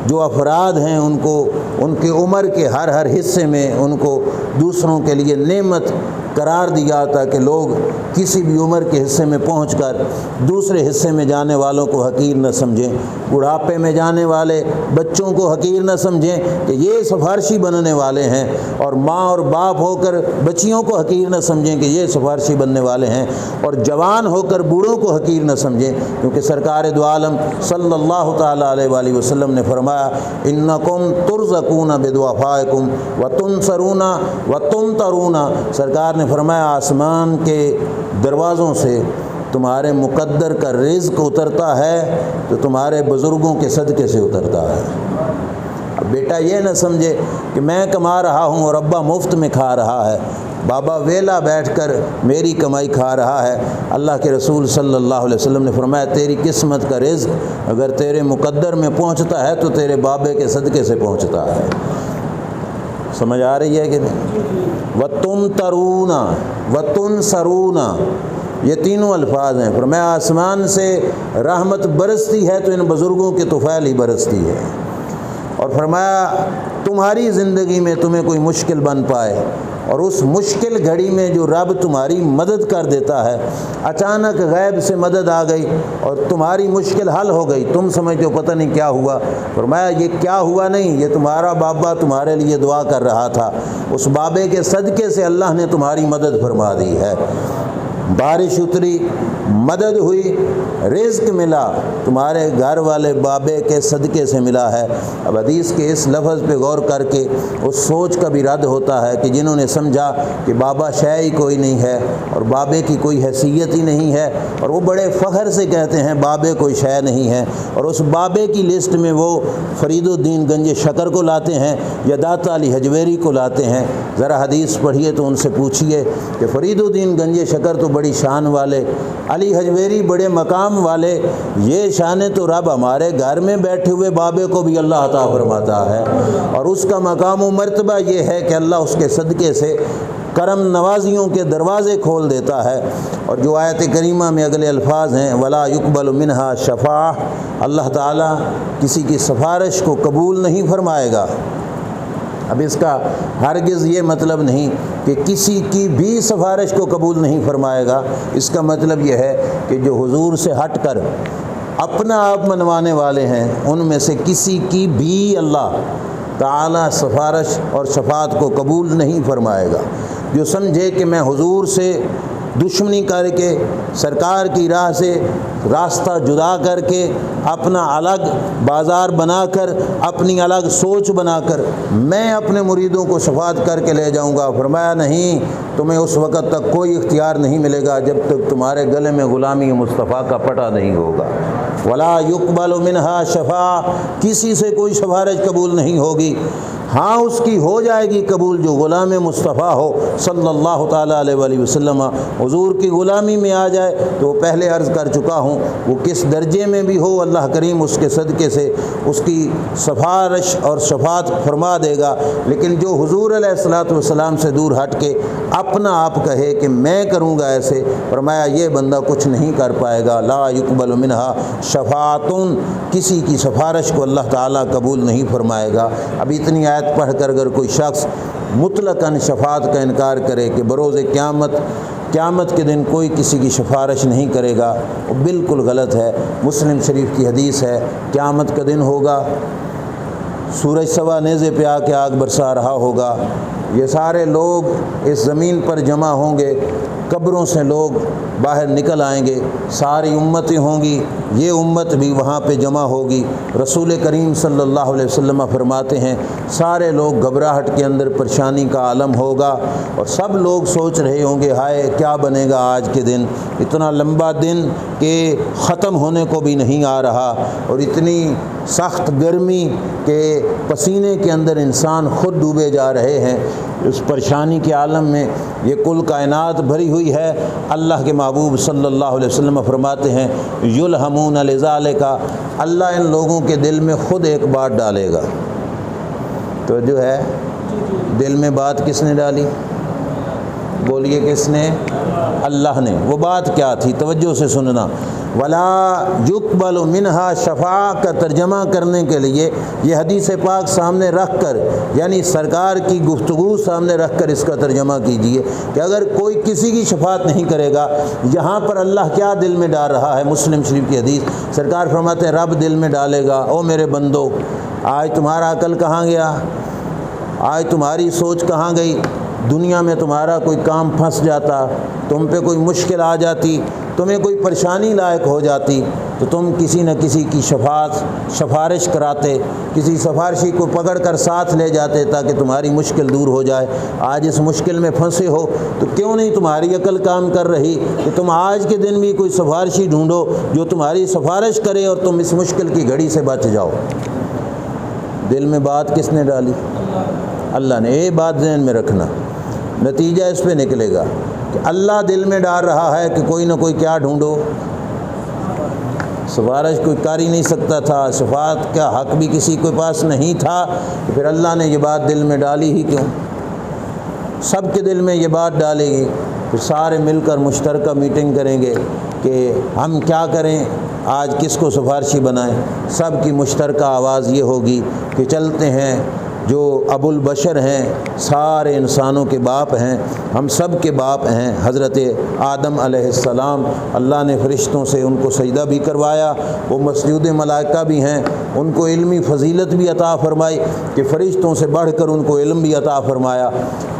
جو افراد ہیں ان کو ان کے عمر کے ہر حصے میں ان کو دوسروں کے لیے نعمت قرار دیا تاکہ لوگ کسی بھی عمر کے حصے میں پہنچ کر دوسرے حصے میں جانے والوں کو حقیر نہ سمجھیں، بڑھاپے میں جانے والے بچوں کو حقیر نہ سمجھیں کہ یہ سفارشی بننے والے ہیں، اور ماں اور باپ ہو کر بچیوں کو حقیر نہ سمجھیں کہ یہ سفارشی بننے والے ہیں، اور جوان ہو کر بوڑھوں کو حقیر نہ سمجھیں، کیونکہ سرکار دو عالم صلی اللہ تعالیٰ علیہ وآلہ وسلم نے فرمایا انکم ترزقون بدعفائکم وتنصرون وتمطرون، سرکار نے فرمایا آسمان کے دروازوں سے تمہارے مقدر کا رزق اترتا ہے تو تمہارے بزرگوں کے صدقے سے اترتا ہے۔ اب بیٹا یہ نہ سمجھے کہ میں کما رہا ہوں اور ابا مفت میں کھا رہا ہے، بابا ویلا بیٹھ کر میری کمائی کھا رہا ہے۔ اللہ کے رسول صلی اللہ علیہ وسلم نے فرمایا تیری قسمت کا رزق اگر تیرے مقدر میں پہنچتا ہے تو تیرے بابے کے صدقے سے پہنچتا ہے۔ سمجھ آ رہی ہے کہ نہیں؟ وَتُمْتَرُونَ وَتُنْصَرُونَ، یہ تینوں الفاظ ہیں۔ فرمایا آسمان سے رحمت برستی ہے تو ان بزرگوں کے طفیل ہی برستی ہے، اور فرمایا تمہاری زندگی میں تمہیں کوئی مشکل بن پائے اور اس مشکل گھڑی میں جو رب تمہاری مدد کر دیتا ہے، اچانک غیب سے مدد آ گئی اور تمہاری مشکل حل ہو گئی، تم سمجھتے ہو پتہ نہیں کیا ہوا، فرمایا یہ کیا ہوا نہیں، یہ تمہارا بابا تمہارے لیے دعا کر رہا تھا، اس بابے کے صدقے سے اللہ نے تمہاری مدد فرما دی ہے۔ بارش اتری، مدد ہوئی، رزق ملا، تمہارے گھر والے بابے کے صدقے سے ملا ہے۔ اب حدیث کے اس لفظ پہ غور کر کے اس سوچ کا بھی رد ہوتا ہے کہ جنہوں نے سمجھا کہ بابا شے ہی کوئی نہیں ہے اور بابے کی کوئی حیثیت ہی نہیں ہے، اور وہ بڑے فخر سے کہتے ہیں بابے کوئی شے نہیں ہے، اور اس بابے کی لسٹ میں وہ فرید الدین گنج شکر کو لاتے ہیں یا داتا علی حجویری کو لاتے ہیں۔ ذرا حدیث پڑھیے تو ان سے پوچھیے کہ فرید الدین گنج شکر تو بڑی شان والے، علی حجویری بڑے مقام والے، یہ شانیں تو رب ہمارے گھر میں بیٹھے ہوئے بابے کو بھی اللہ عطا فرماتا ہے، اور اس کا مقام و مرتبہ یہ ہے کہ اللہ اس کے صدقے سے کرم نوازیوں کے دروازے کھول دیتا ہے۔ اور جو آیت کریمہ میں اگلے الفاظ ہیں ولا یقبل منہا شفاعہ، اللہ تعالیٰ کسی کی سفارش کو قبول نہیں فرمائے گا۔ اب اس کا ہرگز یہ مطلب نہیں کہ کسی کی بھی سفارش کو قبول نہیں فرمائے گا، اس کا مطلب یہ ہے کہ جو حضور سے ہٹ کر اپنا آپ منوانے والے ہیں ان میں سے کسی کی بھی اللہ تعالیٰ سفارش اور شفاعت کو قبول نہیں فرمائے گا۔ جو سمجھے کہ میں حضور سے دشمنی کر کے سرکار کی راہ سے راستہ جدا کر کے اپنا الگ بازار بنا کر اپنی الگ سوچ بنا کر میں اپنے مریدوں کو شفاعت کر کے لے جاؤں گا، فرمایا نہیں، تمہیں اس وقت تک کوئی اختیار نہیں ملے گا جب تک تمہارے گلے میں غلامی مصطفیٰ کا پٹا نہیں ہوگا۔ ولا یقبل منہا شفاعہ، کسی سے کوئی سفارش قبول نہیں ہوگی، ہاں اس کی ہو جائے گی قبول جو غلام مصطفیٰ ہو صلی اللہ تعالیٰ علیہ وآلہ وسلم، حضور کی غلامی میں آ جائے تو پہلے عرض کر چکا ہوں وہ کس درجے میں بھی ہو اللہ کریم اس کے صدقے سے اس کی سفارش اور شفاعت فرما دے گا۔ لیکن جو حضور علیہ الصلوۃ والسلام سے دور ہٹ کے اپنا آپ کہے کہ میں کروں گا ایسے، فرمایا یہ بندہ کچھ نہیں کر پائے گا۔ لا یقبل منہا شفاعتن، کسی کی سفارش کو اللہ تعالیٰ قبول نہیں فرمائے گا۔ اب اتنی آیت پڑھ کر اگر کوئی شخص مطلقاً شفاعت کا انکار کرے کہ بروز قیامت کے دن کوئی کسی کی سفارش نہیں کرے گا، وہ بالکل غلط ہے۔ مسلم شریف کی حدیث ہے قیامت کا دن ہوگا، سورج سوا نیزے پہ آ کے آگ برسا رہا ہوگا، یہ سارے لوگ اس زمین پر جمع ہوں گے، قبروں سے لوگ باہر نکل آئیں گے، ساری امتیں ہوں گی، یہ امت بھی وہاں پہ جمع ہوگی۔ رسول کریم صلی اللہ علیہ وسلم فرماتے ہیں سارے لوگ گھبراہٹ کے اندر پریشانی کا عالم ہوگا اور سب لوگ سوچ رہے ہوں گے ہائے کیا بنے گا آج کے دن، اتنا لمبا دن کہ ختم ہونے کو بھی نہیں آ رہا، اور اتنی سخت گرمی کہ پسینے کے اندر انسان خود ڈوبے جا رہے ہیں۔ اس پریشانی کے عالم میں یہ کل کائنات بھری ہوئی ہے۔ اللہ کے محبوب صلی اللہ علیہ وسلم فرماتے ہیں یلہمون لذالک، اللہ ان لوگوں کے دل میں خود ایک بات ڈالے گا۔ تو جو ہے دل میں بات کس نے ڈالی؟ بولیے کس نے؟ اللہ نے۔ وہ بات کیا تھی؟ توجہ سے سننا۔ ولا یقبل منہا شفاعہ کا ترجمہ کرنے کے لیے یہ حدیث پاک سامنے رکھ کر، یعنی سرکار کی گفتگو سامنے رکھ کر اس کا ترجمہ کیجئے کہ اگر کوئی کسی کی شفاعت نہیں کرے گا، یہاں پر اللہ کیا دل میں ڈال رہا ہے؟ مسلم شریف کی حدیث سرکار فرماتے ہیں رب دل میں ڈالے گا او میرے بندو، آج تمہارا عقل کہاں گیا؟ آج تمہاری سوچ کہاں گئی؟ دنیا میں تمہارا کوئی کام پھنس جاتا، تم پہ کوئی مشکل آ جاتی، تمہیں کوئی پریشانی لائق ہو جاتی تو تم کسی نہ کسی کی سفارش کراتے، کسی سفارشی کو پکڑ کر ساتھ لے جاتے تاکہ تمہاری مشکل دور ہو جائے۔ آج اس مشکل میں پھنسے ہو تو کیوں نہیں تمہاری عقل کام کر رہی کہ تم آج کے دن بھی کوئی سفارشی ڈھونڈو جو تمہاری سفارش کرے اور تم اس مشکل کی گھڑی سے بچ جاؤ۔ دل میں بات کس نے ڈالی؟ اللہ نے۔ یہ بات ذہن میں رکھنا، نتیجہ اس پہ نکلے گا کہ اللہ دل میں ڈال رہا ہے کہ کوئی نہ کوئی کیا ڈھونڈو، سفارش کوئی کر ہی نہیں سکتا تھا، شفاعت کا حق بھی کسی کے پاس نہیں تھا، تو پھر اللہ نے یہ بات دل میں ڈالی ہی کیوں؟ سب کے دل میں یہ بات ڈالے گی، پھر سارے مل کر مشترکہ میٹنگ کریں گے کہ ہم کیا کریں، آج کس کو سفارشی بنائیں۔ سب کی مشترکہ آواز یہ ہوگی کہ چلتے ہیں، جو ابو البشر ہیں، سارے انسانوں کے باپ ہیں، ہم سب کے باپ ہیں، حضرت آدم علیہ السلام، اللہ نے فرشتوں سے ان کو سجدہ بھی کروایا، وہ مسجود ملائکہ بھی ہیں، ان کو علمی فضیلت بھی عطا فرمائی کہ فرشتوں سے بڑھ کر ان کو علم بھی عطا فرمایا۔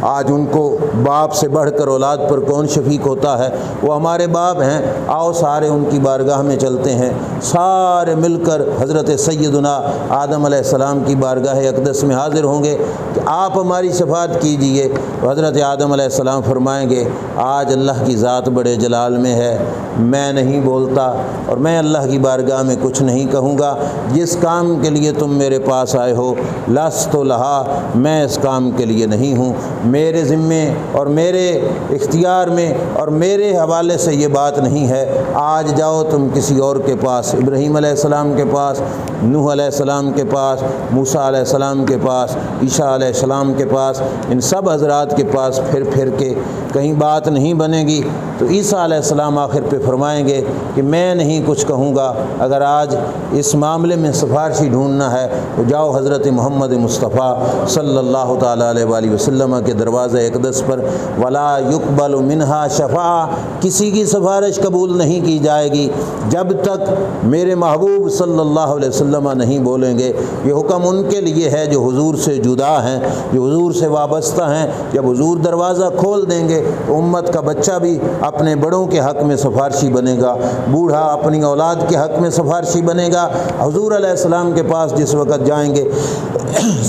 آج ان کو باپ سے بڑھ کر اولاد پر کون شفیق ہوتا ہے؟ وہ ہمارے باپ ہیں، آؤ سارے ان کی بارگاہ میں چلتے ہیں، سارے مل کر حضرت سیدنا آدم علیہ السلام کی بارگاہ اقدس میں حاضر ہوں گے کہ آپ ہماری شفاعت کیجئے۔ تو حضرت آدم علیہ السلام فرمائیں گے آج اللہ کی ذات بڑے جلال میں ہے، میں نہیں بولتا اور میں اللہ کی بارگاہ میں کچھ نہیں کہوں گا، جس کام کے لیے تم میرے پاس آئے ہو لست لہا، میں اس کام کے لیے نہیں ہوں، میرے ذمے اور میرے اختیار میں اور میرے حوالے سے یہ بات نہیں ہے۔ آج جاؤ تم کسی اور کے پاس، ابراہیم علیہ السلام کے پاس، نوح علیہ السلام کے پاس، موسیٰ علیہ السلام کے پاس، عیسیٰ علیہ السلام کے پاس، ان سب حضرات کے پاس پھر کے کہیں بات نہیں بنے گی تو عیسیٰ علیہ السلام آخر پہ فرمائیں گے کہ میں نہیں کچھ کہوں گا۔ اگر آج اس معاملے میں سفارشی ڈھونڈنا ہے تو جاؤ حضرت محمد مصطفیٰ صلی اللہ تعالیٰ علیہ وآلہ وسلم کے دروازہ اقدس پر۔ ولا یقبل منہا شفاعہ، کسی کی سفارش قبول نہیں کی جائے گی جب تک میرے محبوب صلی اللہ علیہ وسلم نہیں بولیں گے۔ یہ حکم ان کے لیے ہے جو حضور سے جدا ہیں، جو حضور سے وابستہ ہیں۔ جب حضور دروازہ کھول دیں گے تو امت کا بچہ بھی اپنے بڑوں کے حق میں سفارشی بنے گا، بوڑھا اپنی اولاد کے حق میں سفارشی بنے گا۔ حضور علیہ السلام کے پاس جس وقت جائیں گے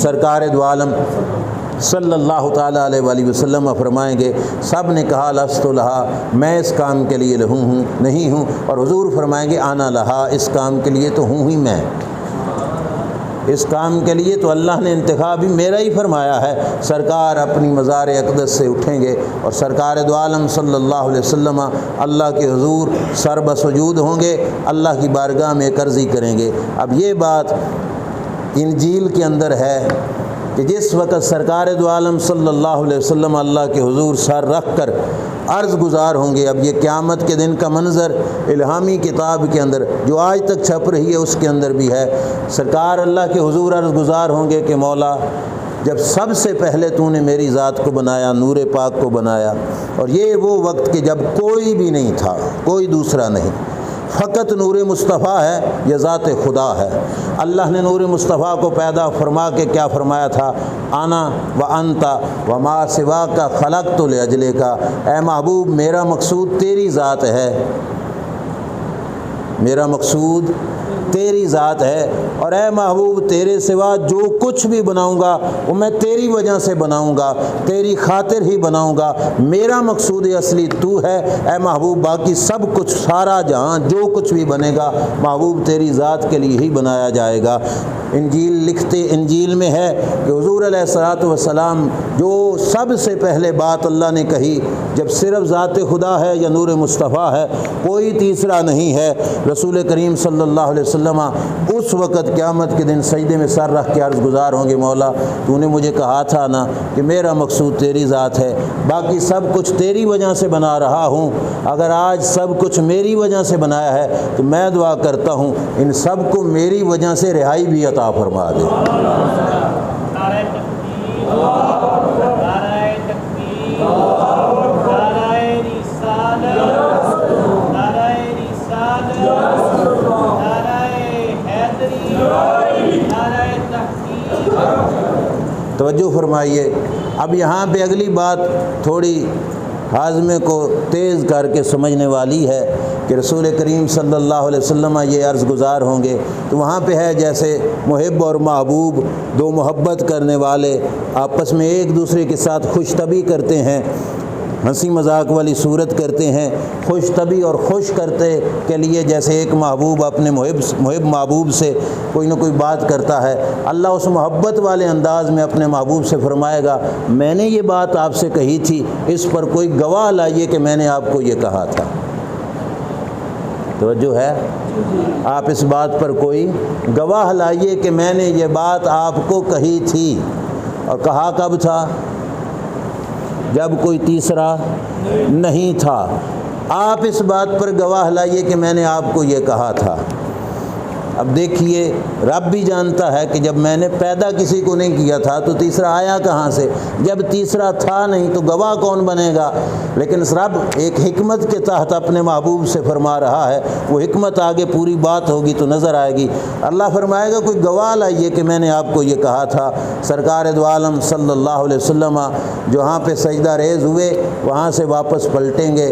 سرکار دو عالم صلی اللہ تعالیٰ علیہ وآلہ وسلم فرمائیں گے، سب نے کہا لست لہا، میں اس کام کے لیے نہیں ہوں، اور حضور فرمائیں گے آنا لہا، اس کام کے لیے تو ہوں ہی میں، اس کام کے لیے تو اللہ نے انتخاب ہی میرا ہی فرمایا ہے۔ سرکار اپنی مزار اقدس سے اٹھیں گے اور سرکار دو عالم صلی اللہ علیہ وسلم اللہ کے حضور سر بسجود ہوں گے، اللہ کی بارگاہ میں عرضی کریں گے۔ اب یہ بات انجیل کے اندر ہے کہ جس وقت سرکار دو عالم صلی اللہ علیہ وسلم اللہ کے حضور سر رکھ کر عرض گزار ہوں گے۔ اب یہ قیامت کے دن کا منظر الہامی کتاب کے اندر جو آج تک چھپ رہی ہے اس کے اندر بھی ہے۔ سرکار اللہ کے حضور عرض گزار ہوں گے کہ مولا، جب سب سے پہلے تو نے میری ذات کو بنایا، نور پاک کو بنایا، اور یہ وہ وقت کہ جب کوئی بھی نہیں تھا، کوئی دوسرا نہیں، فقط نور مصطفیٰ ہے، یہ ذات خدا ہے۔ اللہ نے نور مصطفیٰ کو پیدا فرما کے کیا فرمایا تھا؟ انا و انت و ما سواک خلقت لاجلک، اے محبوب میرا مقصود تیری ذات ہے، میرا مقصود تیری ذات ہے، اور اے محبوب تیرے سوا جو کچھ بھی بناؤں گا وہ میں تیری وجہ سے بناؤں گا، تیری خاطر ہی بناؤں گا، میرا مقصود اصلی تو ہے اے محبوب، باقی سب کچھ سارا جہاں جو کچھ بھی بنے گا محبوب تیری ذات کے لیے ہی بنایا جائے گا۔ انجیل میں ہے کہ حضور علیہ الصلوۃ والسلام جو سب سے پہلے بات اللہ نے کہی جب صرف ذات خدا ہے یا نور مصطفیٰ ہے، کوئی تیسرا نہیں ہے، رسول کریم صلی اللہ علیہ وسلم اس وقت قیامت کے دن سجدے میں سر رکھ کے عرض گزار ہوں گے، مولا تو نے مجھے کہا تھا نا کہ میرا مقصود تیری ذات ہے، باقی سب کچھ تیری وجہ سے بنا رہا ہوں، اگر آج سب کچھ میری وجہ سے بنایا ہے تو میں دعا کرتا ہوں ان سب کو میری وجہ سے رہائی بھی عطا فرما دے۔ توجہ فرمائیے، اب یہاں پہ اگلی بات تھوڑی ہاضمے کو تیز کر کے سمجھنے والی ہے کہ رسول کریم صلی اللہ علیہ وسلم یہ عرض گزار ہوں گے تو وہاں پہ ہے جیسے محب اور محبوب، دو محبت کرنے والے آپس میں ایک دوسرے کے ساتھ خوش طبعی کرتے ہیں، ہنسی مذاق والی صورت کرتے ہیں، خوش طبعی اور خوش کرتے کے لیے جیسے ایک محبوب اپنے محب محبوب سے کوئی نہ کوئی بات کرتا ہے، اللہ اس محبت والے انداز میں اپنے محبوب سے فرمائے گا میں نے یہ بات آپ سے کہی تھی، اس پر کوئی گواہ لائیے کہ میں نے آپ کو یہ کہا تھا۔ توجہ ہے؟ آپ اس بات پر کوئی گواہ لائیے کہ میں نے یہ بات آپ کو کہی تھی، اور کہا کب تھا؟ جب کوئی تیسرا نہیں تھا۔ آپ اس بات پر گواہ لائیے کہ میں نے آپ کو یہ کہا تھا۔ اب دیکھیے رب بھی جانتا ہے کہ جب میں نے پیدا کسی کو نہیں کیا تھا تو تیسرا آیا کہاں سے؟ جب تیسرا تھا نہیں تو گواہ کون بنے گا؟ لیکن رب ایک حکمت کے تحت اپنے محبوب سے فرما رہا ہے، وہ حکمت آگے پوری بات ہوگی تو نظر آئے گی۔ اللہ فرمائے گا کوئی گواہ لائیے کہ میں نے آپ کو یہ کہا تھا۔ سرکار دو عالم صلی اللہ علیہ وسلم جہاں پہ سجدہ ریز ہوئے وہاں سے واپس پلٹیں گے۔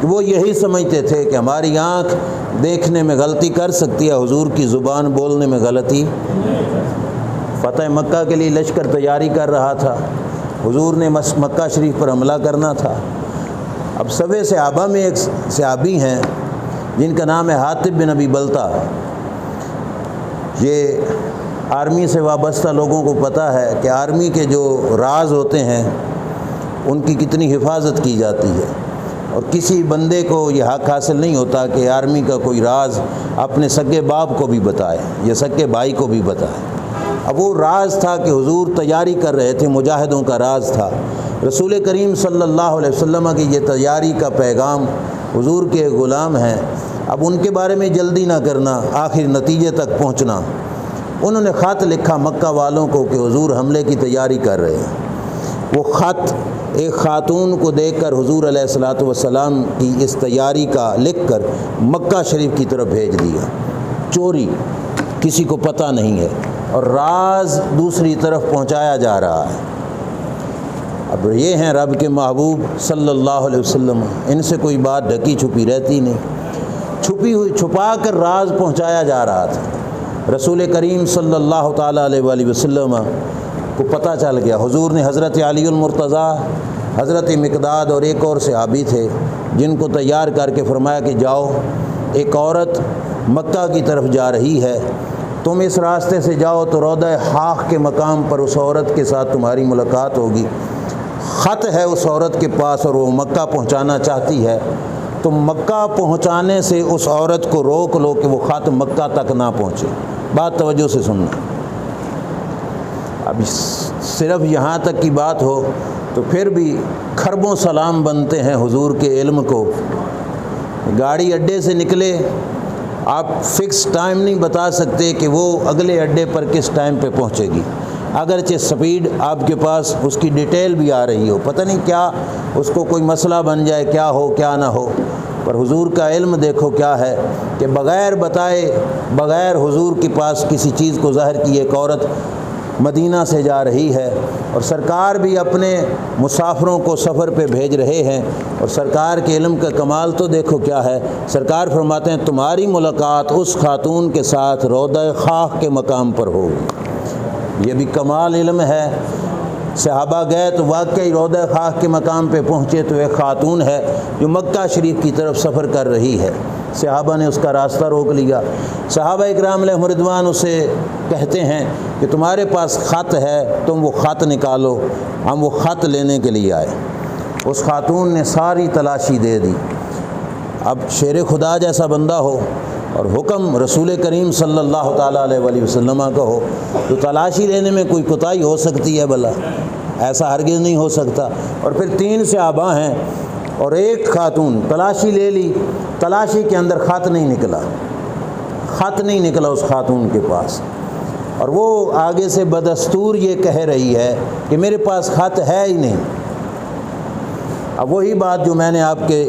کہ وہ یہی سمجھتے تھے کہ ہماری آنکھ دیکھنے میں غلطی کر سکتی ہے، حضور کی زبان بولنے میں غلطی۔ فتح مکہ کے لیے لشکر تیاری کر رہا تھا، حضور نے مکہ شریف پر حملہ کرنا تھا۔ اب سبے صحابہ میں ایک صحابی ہیں جن کا نام ہے حاطب بن ابی بلتہ۔ یہ آرمی سے وابستہ لوگوں کو پتہ ہے کہ آرمی کے جو راز ہوتے ہیں ان کی کتنی حفاظت کی جاتی ہے، اور کسی بندے کو یہ حق حاصل نہیں ہوتا کہ آرمی کا کوئی راز اپنے سگے باپ کو بھی بتائے یا سگے بھائی کو بھی بتائے۔ اب وہ راز تھا کہ حضور تیاری کر رہے تھے، مجاہدوں کا راز تھا۔ رسول کریم صلی اللہ علیہ وسلم کی یہ تیاری کا پیغام حضور کے غلام ہیں، اب ان کے بارے میں جلدی نہ کرنا، آخر نتیجے تک پہنچنا۔ انہوں نے خط لکھا مکہ والوں کو کہ حضور حملے کی تیاری کر رہے ہیں۔ وہ خط ایک خاتون کو دیکھ کر حضور علیہ الصلوۃ والسلام کی اس تیاری کا لکھ کر مکہ شریف کی طرف بھیج دیا، چوری، کسی کو پتہ نہیں ہے، اور راز دوسری طرف پہنچایا جا رہا ہے۔ اب یہ ہیں رب کے محبوب صلی اللہ علیہ وسلم، ان سے کوئی بات ڈھکی چھپی رہتی نہیں، چھپی ہوئی چھپا کر راز پہنچایا جا رہا تھا۔ رسول کریم صلی اللہ تعالیٰ علیہ وآلہ وسلم کو پتہ چل گیا۔ حضور نے حضرت علی المرتضیٰ، حضرت مقداد اور ایک اور صحابی تھے جن کو تیار کر کے فرمایا کہ جاؤ، ایک عورت مکہ کی طرف جا رہی ہے، تم اس راستے سے جاؤ تو روضہ خاک کے مقام پر اس عورت کے ساتھ تمہاری ملاقات ہوگی۔ خط ہے اس عورت کے پاس اور وہ مکہ پہنچانا چاہتی ہے، تم مکہ پہنچانے سے اس عورت کو روک لو کہ وہ خط مکہ تک نہ پہنچے۔ بات توجہ سے سننا۔ اب صرف یہاں تک کی بات ہو تو پھر بھی کھربوں سلام بنتے ہیں حضور کے علم کو۔ گاڑی اڈے سے نکلے، آپ فکس ٹائم نہیں بتا سکتے کہ وہ اگلے اڈے پر کس ٹائم پہ پہنچے گی، اگرچہ سپیڈ آپ کے پاس اس کی ڈیٹیل بھی آ رہی ہو، پتہ نہیں کیا اس کو کوئی مسئلہ بن جائے، کیا ہو کیا نہ ہو، پر حضور کا علم دیکھو کیا ہے کہ بغیر بتائے، بغیر حضور کے پاس کسی چیز کو ظاہر کی ایک عورت مدینہ سے جا رہی ہے، اور سرکار بھی اپنے مسافروں کو سفر پہ بھیج رہے ہیں، اور سرکار کے علم کا کمال تو دیکھو کیا ہے۔ سرکار فرماتے ہیں تمہاری ملاقات اس خاتون کے ساتھ روضہ خاک کے مقام پر ہوگی۔ یہ بھی کمال علم ہے۔ صحابہ گئے تو واقعی روضہ خاک کے مقام پہ پہنچے تو ایک خاتون ہے جو مکہ شریف کی طرف سفر کر رہی ہے۔ صحابہ نے اس کا راستہ روک لیا۔ صحابہ اکرام علیہم رضوان اسے کہتے ہیں کہ تمہارے پاس خط ہے، تم وہ خط نکالو، ہم وہ خط لینے کے لیے آئے۔ اس خاتون نے ساری تلاشی دے دی۔ اب شیر خدا جیسا بندہ ہو اور حکم رسول کریم صلی اللہ تعالیٰ علیہ وآلہ وسلم کا ہو تو تلاشی لینے میں کوئی کوتاہی ہو سکتی ہے بھلا؟ ایسا ہرگز نہیں ہو سکتا۔ اور پھر 3 صحابہ ہیں اور ایک خاتون، تلاشی لے لی، تلاشی کے اندر خط نہیں نکلا، خط نہیں نکلا اس خاتون کے پاس، اور وہ آگے سے بدستور یہ کہہ رہی ہے کہ میرے پاس خط ہے ہی نہیں۔ اب وہی بات جو میں نے آپ کے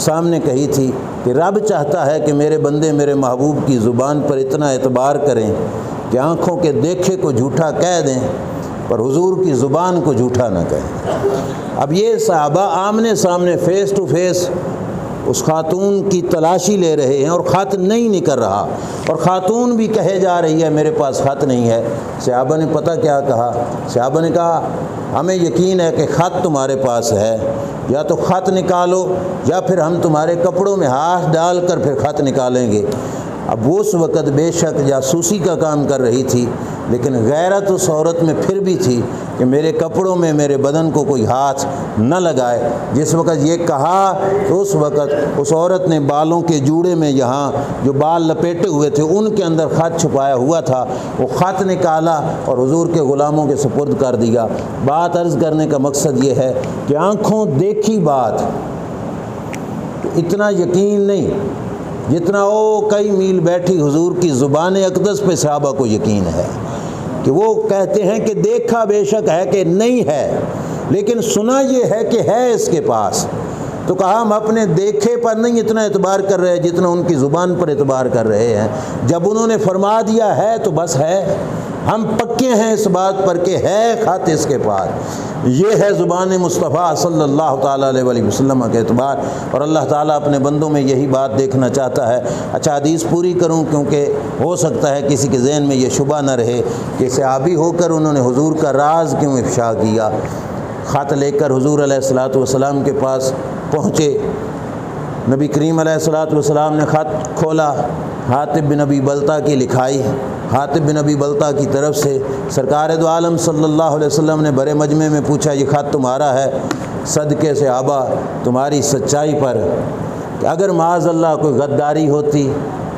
سامنے کہی تھی کہ رب چاہتا ہے کہ میرے بندے میرے محبوب کی زبان پر اتنا اعتبار کریں کہ آنکھوں کے دیکھے کو جھوٹا کہہ دیں پر حضور کی زبان کو جھوٹا نہ کہیں۔ اب یہ صحابہ آمنے سامنے فیس ٹو فیس اس خاتون کی تلاشی لے رہے ہیں اور خط نہیں نکل رہا، اور خاتون بھی کہے جا رہی ہے میرے پاس خط نہیں ہے۔ صحابہ نے پتہ کیا کہا؟ صحابہ نے کہا ہمیں یقین ہے کہ خط تمہارے پاس ہے، یا تو خط نکالو یا پھر ہم تمہارے کپڑوں میں ہاتھ ڈال کر پھر خط نکالیں گے۔ اب وہ اس وقت بے شک جاسوسی کا کام کر رہی تھی، لیکن غیرت اس عورت میں پھر بھی تھی کہ میرے کپڑوں میں میرے بدن کو کوئی ہاتھ نہ لگائے۔ جس وقت یہ کہا تو اس وقت اس عورت نے بالوں کے جوڑے میں یہاں جو بال لپیٹے ہوئے تھے ان کے اندر خط چھپایا ہوا تھا، وہ خط نکالا اور حضور کے غلاموں کے سپرد کر دیا۔ بات عرض کرنے کا مقصد یہ ہے کہ آنکھوں دیکھی بات اتنا یقین نہیں جتنا وہ کئی میل بیٹھی حضور کی زبان اقدس پہ صحابہ کو یقین ہے، کہ وہ کہتے ہیں کہ دیکھا بے شک ہے کہ نہیں ہے، لیکن سنا یہ ہے کہ ہے اس کے پاس۔ تو کہا ہم اپنے دیکھے پر نہیں اتنا اعتبار کر رہے جتنا ان کی زبان پر اعتبار کر رہے ہیں۔ جب انہوں نے فرما دیا ہے تو بس ہے، ہم پکے ہیں اس بات پر کہ ہے خط اس کے پاس۔ یہ ہے زبان مصطفیٰ صلی اللہ تعالیٰ علیہ وآلہ وسلم کے اعتبار، اور اللہ تعالیٰ اپنے بندوں میں یہی بات دیکھنا چاہتا ہے۔ اچھا حدیث پوری کروں کیونکہ ہو سکتا ہے کسی کے ذہن میں یہ شبہ نہ رہے کہ صحابی ہو کر انہوں نے حضور کا راز کیوں افشا کیا۔ خط لے کر حضور علیہ الصلوۃ والسلام کے پاس پہنچے، نبی کریم علیہ الصلوۃ والسلام نے خط کھولا، حاطب بن ابی بلتہ کی لکھائی، حاطب بن ابی بلتہ کی طرف سے سرکار دو عالم صلی اللہ علیہ وسلم نے بڑے مجمع میں پوچھا یہ خط تمہارا ہے؟ صدقے سے آبا تمہاری سچائی پر کہ اگر معاذ اللہ کوئی غداری ہوتی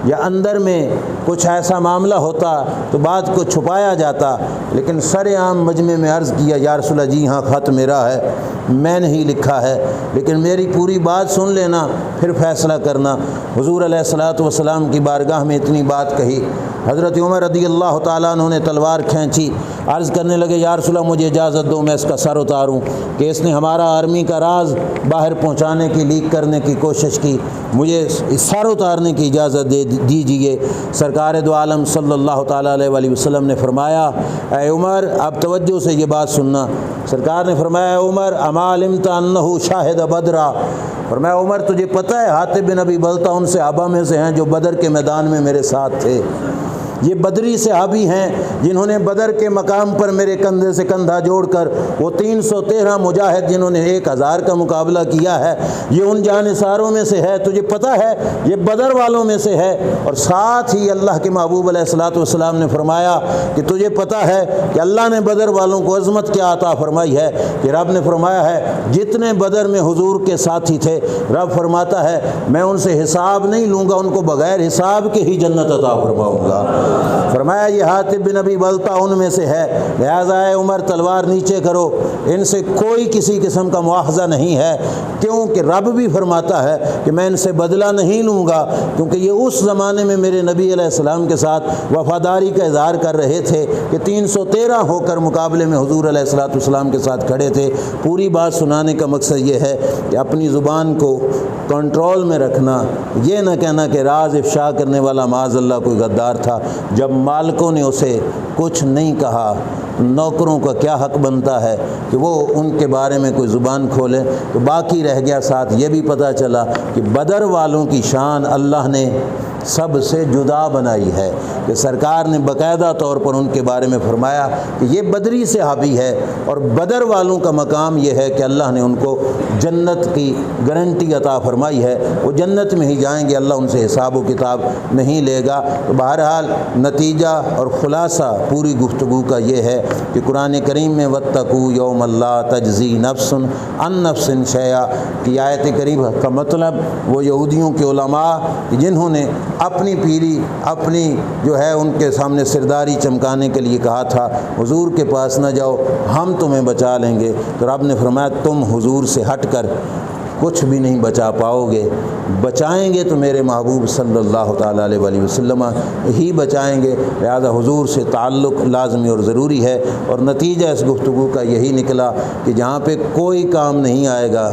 یا اندر میں کچھ ایسا معاملہ ہوتا تو بات کو چھپایا جاتا، لیکن سر عام مجمع میں عرض کیا یا رسول اللہ جی ہاں خط میرا ہے، میں نے ہی لکھا ہے، لیکن میری پوری بات سن لینا پھر فیصلہ کرنا۔ حضور علیہ الصلوۃ والسلام کی بارگاہ میں اتنی بات کہی، حضرت عمر رضی اللہ تعالیٰ عنہ نے تلوار کھینچی، عرض کرنے لگے یا رسول اللہ مجھے اجازت دو میں اس کا سر اتاروں کہ اس نے ہمارا آرمی کا راز باہر پہنچانے کی، لیک کرنے کی کوشش کی، مجھے اس سر اتارنے کی اجازت دے دیجیے۔ سرکار دو عالم صلی اللہ تعالیٰ علیہ وآلہ وسلم نے فرمایا اے عمر اب توجہ سے یہ بات سننا۔ سرکار نے فرمایا اے عمر اما علمت انہ شاہد بدرا، فرمایا عمر تجھے پتہ ہے حاطب بن ابی بلتہ ان صحابہ میں سے ہیں جو بدر کے میدان میں میرے ساتھ تھے، یہ بدری صحابی ہیں جنہوں نے بدر کے مقام پر میرے کندھے سے کندھا جوڑ کر وہ 313 مجاہد جنہوں نے 1000 کا مقابلہ کیا ہے یہ ان جانثاروں میں سے ہے، تجھے پتہ ہے یہ بدر والوں میں سے ہے۔ اور ساتھ ہی اللہ کے محبوب علیہ الصلوۃ والسلام نے فرمایا کہ تجھے پتہ ہے کہ اللہ نے بدر والوں کو عظمت کیا عطا فرمائی ہے کہ رب نے فرمایا ہے جتنے بدر میں حضور کے ساتھی تھے رب فرماتا ہے میں ان سے حساب نہیں لوں گا، ان کو بغیر حساب کے ہی جنت عطا فرماؤں گا۔ فرمایا یہ حاطب بن ابی بلتہ ان میں سے ہے، لہٰذا اے عمر تلوار نیچے کرو، ان سے کوئی کسی قسم کا مواخذہ نہیں ہے، کیونکہ رب بھی فرماتا ہے کہ میں ان سے بدلہ نہیں لوں گا، کیونکہ یہ اس زمانے میں میرے نبی علیہ السلام کے ساتھ وفاداری کا اظہار کر رہے تھے کہ 313 ہو کر مقابلے میں حضور علیہ الصلوۃ والسلام کے ساتھ کھڑے تھے۔ پوری بات سنانے کا مقصد یہ ہے کہ اپنی زبان کو کنٹرول میں رکھنا، یہ نہ کہنا کہ راز افشا کرنے والا معاذ اللہ کوئی غدار تھا۔ جب مالکوں نے اسے کچھ نہیں کہا نوکروں کا کیا حق بنتا ہے کہ وہ ان کے بارے میں کوئی زبان کھولے؟ تو باقی رہ گیا ساتھ یہ بھی پتہ چلا کہ بدر والوں کی شان اللہ نے سب سے جدا بنائی ہے کہ سرکار نے باقاعدہ طور پر ان کے بارے میں فرمایا کہ یہ بدری صحابی ہے، اور بدر والوں کا مقام یہ ہے کہ اللہ نے ان کو جنت کی گارنٹی عطا فرمائی ہے، وہ جنت میں ہی جائیں گے، اللہ ان سے حساب و کتاب نہیں لے گا۔ تو بہرحال نتیجہ اور خلاصہ پوری گفتگو کا یہ ہے کہ قرآن کریم میں واتقوا یوم لا تجزی نفس عن نفس شیئا کی آیت کریمہ کا مطلب وہ یہودیوں کے علماء جنہوں نے اپنی پیری اپنی جو ہے ان کے سامنے سرداری چمکانے کے لیے کہا تھا حضور کے پاس نہ جاؤ ہم تمہیں بچا لیں گے، تو رب نے فرمایا تم حضور سے ہٹ کر کچھ بھی نہیں بچا پاؤ گے، بچائیں گے تو میرے محبوب صلی اللہ تعالیٰ علیہ وآلہ وسلم ہی بچائیں گے، لہذا حضور سے تعلق لازمی اور ضروری ہے۔ اور نتیجہ اس گفتگو کا یہی نکلا کہ جہاں پہ کوئی کام نہیں آئے گا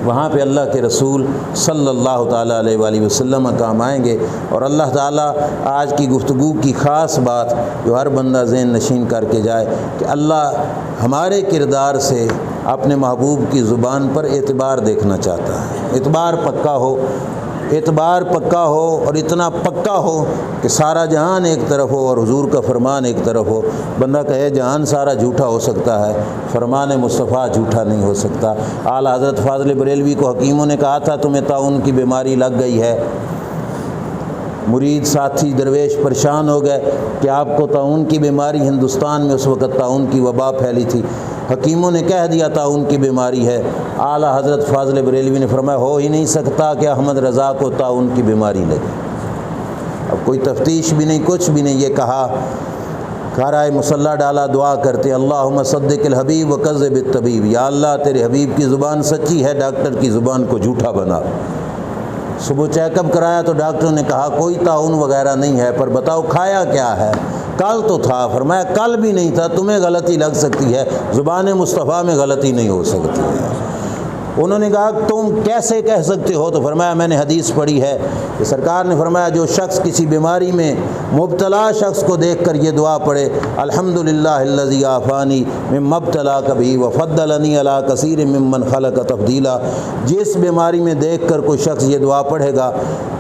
وہاں پہ اللہ کے رسول صلی اللہ تعالیٰ علیہ وآلہ وسلم کام آئیں گے۔ اور اللہ تعالیٰ آج کی گفتگو کی خاص بات جو ہر بندہ ذہن نشین کر کے جائے کہ اللہ ہمارے کردار سے اپنے محبوب کی زبان پر اعتبار دیکھنا چاہتا ہے، اعتبار پکا ہو، اعتبار پکا ہو، اور اتنا پکا ہو کہ سارا جہان ایک طرف ہو اور حضور کا فرمان ایک طرف ہو۔ بندہ کہے جہان سارا جھوٹا ہو سکتا ہے، فرمان مصطفیٰ جھوٹا نہیں ہو سکتا۔ اعلیٰ حضرت فاضل بریلوی کو حکیموں نے کہا تھا تمہیں طاعون کی بیماری لگ گئی ہے، مرید ساتھی درویش پریشان ہو گئے کہ آپ کو طاعون کی بیماری، ہندوستان میں اس وقت طاعون کی وبا پھیلی تھی، حکیموں نے کہہ دیا طاعون کی بیماری ہے۔ اعلیٰ حضرت فاضل بریلوی نے فرمایا ہو ہی نہیں سکتا کہ احمد رضا کو طاعون کی بیماری لگی۔ اب کوئی تفتیش بھی نہیں، کچھ بھی نہیں، یہ کہا کھارائے مصلی ڈالا، دعا کرتے اللہم صدق الحبیب وکذب الطبیب، یا اللہ تیرے حبیب کی زبان سچی ہے، ڈاکٹر کی زبان کو جھوٹا بنا۔ صبح چیک اپ کرایا تو ڈاکٹر نے کہا کوئی طاعون وغیرہ نہیں ہے، پر بتاؤ کھایا کیا ہے؟ کل تو تھا، فرمایا کل بھی نہیں تھا، تمہیں غلطی لگ سکتی ہے، زبان مصطفیٰ میں غلطی نہیں ہو سکتی ہے۔ انہوں نے کہا تم کیسے کہہ سکتے ہو؟ تو فرمایا میں نے حدیث پڑھی ہے کہ سرکار نے فرمایا جو شخص کسی بیماری میں مبتلا شخص کو دیکھ کر یہ دعا پڑھے الحمدللہ الذی عافانی مما ابتلاک بہ وفضلنی علی کثیر ممن خلق تفضیلا، جس بیماری میں دیکھ کر کوئی شخص یہ دعا پڑھے گا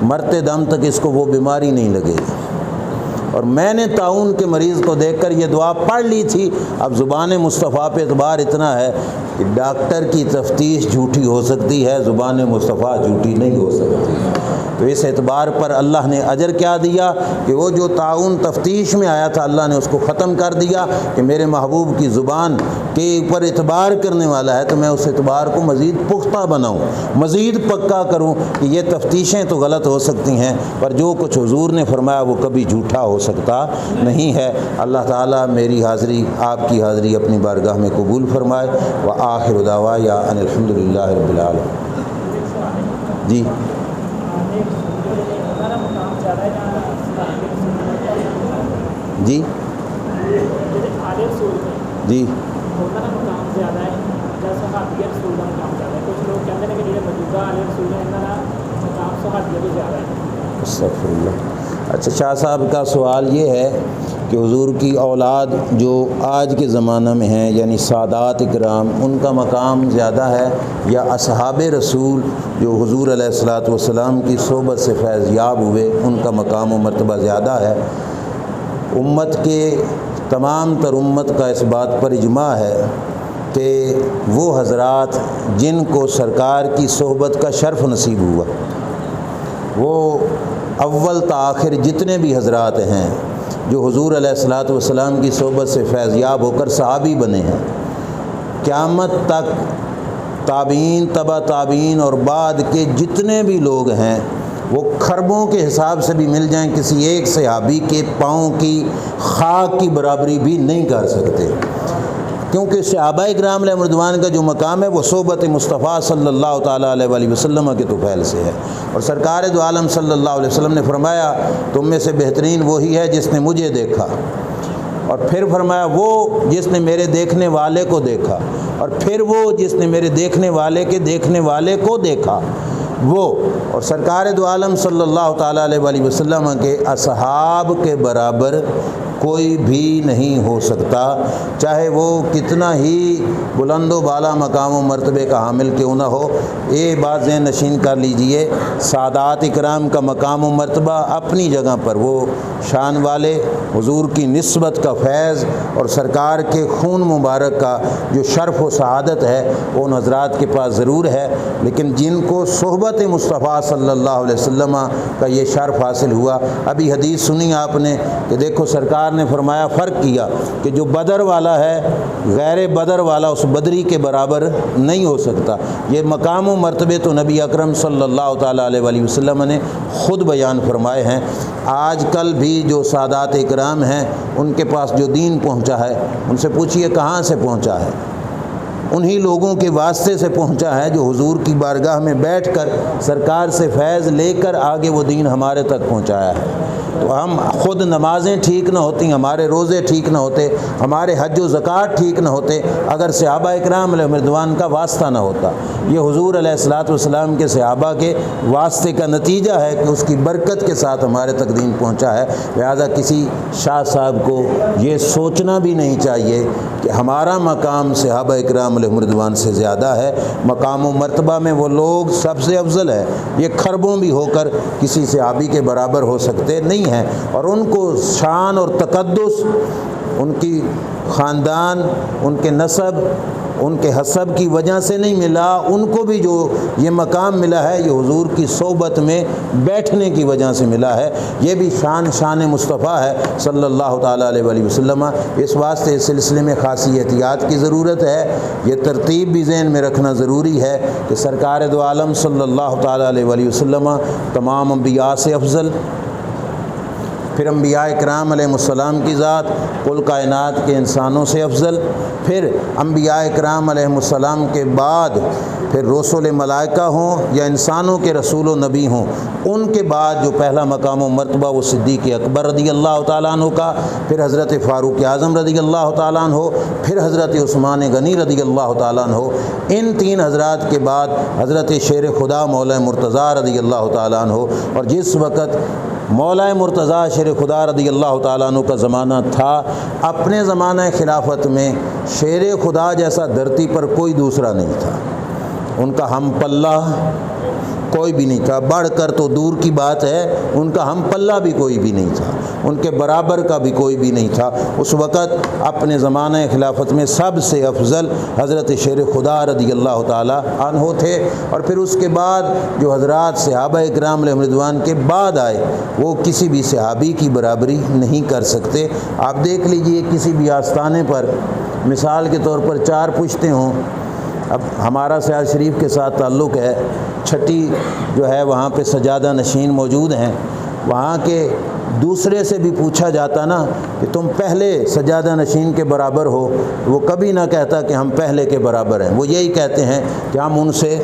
مرتے دم تک اس کو وہ بیماری نہیں لگے گی۔ اور میں نے طاعون کے مریض کو دیکھ کر یہ دعا پڑھ لی تھی۔ اب زبان مصطفیٰ پہ اعتبار اتنا ہے کہ ڈاکٹر کی تفتیش جھوٹی ہو سکتی ہے، زبان مصطفیٰ جھوٹی نہیں ہو سکتی۔ تو اس اعتبار پر اللہ نے اجر کیا دیا کہ وہ جو طاعون تفتیش میں آیا تھا اللہ نے اس کو ختم کر دیا کہ میرے محبوب کی زبان کے اوپر اعتبار کرنے والا ہے تو میں اس اعتبار کو مزید پختہ بناؤں، مزید پکا کروں کہ یہ تفتیشیں تو غلط ہو سکتی ہیں پر جو کچھ حضور نے فرمایا وہ کبھی جھوٹا ہو سکتا نہیں ہے۔ اللہ تعالیٰ میری حاضری آپ کی حاضری اپنی بارگاہ میں قبول فرمائے۔ وآخر دعوایا ان الحمدللہ رب العالمین۔ جی جی جی استغفر اللہ۔ اچھا شاہ صاحب کا سوال یہ ہے کہ حضور کی اولاد جو آج کے زمانہ میں ہیں یعنی سادات اکرام ان کا مقام زیادہ ہے یا اصحاب رسول جو حضور علیہ الصلاۃ والسلام کی صحبت سے فیض یاب ہوئے ان کا مقام و مرتبہ زیادہ ہے؟ امت کے تمام تر امت کا اس بات پر اجماع ہے کہ وہ حضرات جن کو سرکار کی صحبت کا شرف نصیب ہوا، وہ اول تا آخر جتنے بھی حضرات ہیں جو حضور علیہ الصلاۃ والسلام کی صحبت سے فیض یاب ہو کر صحابی بنے ہیں، قیامت تک تابعین تبع تابعین اور بعد کے جتنے بھی لوگ ہیں وہ خربوں کے حساب سے بھی مل جائیں کسی ایک صحابی کے پاؤں کی خاک کی برابری بھی نہیں کر سکتے، کیونکہ صحابہ اکرام علیہ رضوان کا جو مقام ہے وہ صحبت مصطفیٰ صلی اللہ تعالیٰ علیہ وآلہ وسلم کے طفیل سے ہے۔ اور سرکار دو عالم صلی اللہ علیہ وسلم نے فرمایا تم میں سے بہترین وہی ہے جس نے مجھے دیکھا، اور پھر فرمایا وہ جس نے میرے دیکھنے والے کو دیکھا، اور پھر وہ جس نے میرے دیکھنے والے کے دیکھنے والے کو دیکھا وہ، اور سرکار دو عالم صلی اللہ تعالیٰ علیہ وآلہ وسلم کے اصحاب کے برابر کوئی بھی نہیں ہو سکتا، چاہے وہ کتنا ہی بلند و بالا مقام و مرتبے کا حامل کیوں نہ ہو۔ یہ بات ذہن نشین کر لیجئے، سادات اکرام کا مقام و مرتبہ اپنی جگہ پر، وہ شان والے حضور کی نسبت کا فیض اور سرکار کے خون مبارک کا جو شرف و سعادت ہے وہ ان حضرات کے پاس ضرور ہے، لیکن جن کو صحبت مصطفیٰ صلی اللہ علیہ وسلم کا یہ شرف حاصل ہوا، ابھی حدیث سنی آپ نے کہ دیکھو سرکار نے فرمایا فرق کیا کہ جو بدر والا ہے غیر بدر والا اس بدری کے برابر نہیں ہو سکتا۔ یہ مقام و مرتبے تو نبی اکرم صلی اللہ تعالیٰ علیہ وآلہ وسلم نے خود بیان فرمائے ہیں۔ آج کل بھی جو سادات اکرام ہیں ان کے پاس جو دین پہنچا ہے ان سے پوچھئے کہاں سے پہنچا ہے، انہی لوگوں کے واسطے سے پہنچا ہے جو حضور کی بارگاہ میں بیٹھ کر سرکار سے فیض لے کر آگے وہ دین ہمارے تک پہنچایا ہے۔ تو ہم خود نمازیں ٹھیک نہ ہوتی، ہمارے روزے ٹھیک نہ ہوتے، ہمارے حج و زکوٰۃ ٹھیک نہ ہوتے اگر صحابہ اکرام علیہ رضوان کا واسطہ نہ ہوتا۔ یہ حضور علیہ الصلاۃ والسلام کے صحابہ کے واسطے کا نتیجہ ہے کہ اس کی برکت کے ساتھ ہمارے تک دین پہنچا ہے۔ لہذا کسی شاہ صاحب کو یہ سوچنا بھی نہیں چاہیے کہ ہمارا مقام صحابہ اکرام علیہ رضوان سے زیادہ ہے۔ مقام و مرتبہ میں وہ لوگ سب سے افضل ہے، یہ خربوں بھی ہو کر کسی صحابی کے برابر ہو سکتے نہیں ہیں، اور ان کو شان اور تقدس ان کی خاندان، ان کے نسب، ان کے حسب کی وجہ سے نہیں ملا، ان کو بھی جو یہ مقام ملا ہے یہ حضور کی صحبت میں بیٹھنے کی وجہ سے ملا ہے۔ یہ بھی شان مصطفیٰ ہے صلی اللہ تعالیٰ علیہ وآلہ وسلم۔ اس واسطے اس سلسلے میں خاصی احتیاط کی ضرورت ہے، یہ ترتیب بھی ذہن میں رکھنا ضروری ہے کہ سرکار دو عالم صلی اللہ تعالیٰ علیہ وآلہ وسلم تمام انبیاء سے افضل، پھر انبیاء کرام علیہ السلام کی ذات کل کائنات کے انسانوں سے افضل، پھر انبیاء کرام علیہ السلام کے بعد پھر رسول ملائکہ ہوں یا انسانوں کے رسول و نبی ہوں، ان کے بعد جو پہلا مقام و مرتبہ وہ صدیق اکبر رضی اللہ تعالیٰ عنہ کا، پھر حضرت فاروق اعظم رضی اللہ تعالیٰ عنہ، پھر حضرت عثمان غنی رضی اللہ تعالیٰ عنہ، ان تین حضرات کے بعد حضرت شیر خدا مولا مرتضیٰ رضی اللہ تعالیٰ عنہ۔ اور جس وقت مولا مرتضیٰ شیر خدا رضی اللہ تعالیٰ عنہ کا زمانہ تھا، اپنے زمانہ خلافت میں شیر خدا جیسا دھرتی پر کوئی دوسرا نہیں تھا، ان کا ہم پلہ کوئی بھی نہیں تھا، بڑھ کر تو دور کی بات ہے، ان کا ہم پلہ بھی کوئی بھی نہیں تھا، ان کے برابر کا بھی کوئی بھی نہیں تھا۔ اس وقت اپنے زمانہ خلافت میں سب سے افضل حضرت شیر خدا رضی اللہ تعالیٰ عنہ تھے۔ اور پھر اس کے بعد جو حضرات صحابہ کرام علیہم رضوان کے بعد آئے وہ کسی بھی صحابی کی برابری نہیں کر سکتے۔ آپ دیکھ لیجئے کسی بھی آستانے پر مثال کے طور پر 4 پشتیں ہوں، اب ہمارا سیال شریف کے ساتھ تعلق ہے، چھٹی جو ہے وہاں پہ سجادہ نشین موجود ہیں، وہاں کے دوسرے سے بھی پوچھا جاتا نا کہ تم پہلے سجادہ نشین کے برابر ہو، وہ کبھی نہ کہتا کہ ہم پہلے کے برابر ہیں، وہ یہی کہتے ہیں کہ ہم ان سے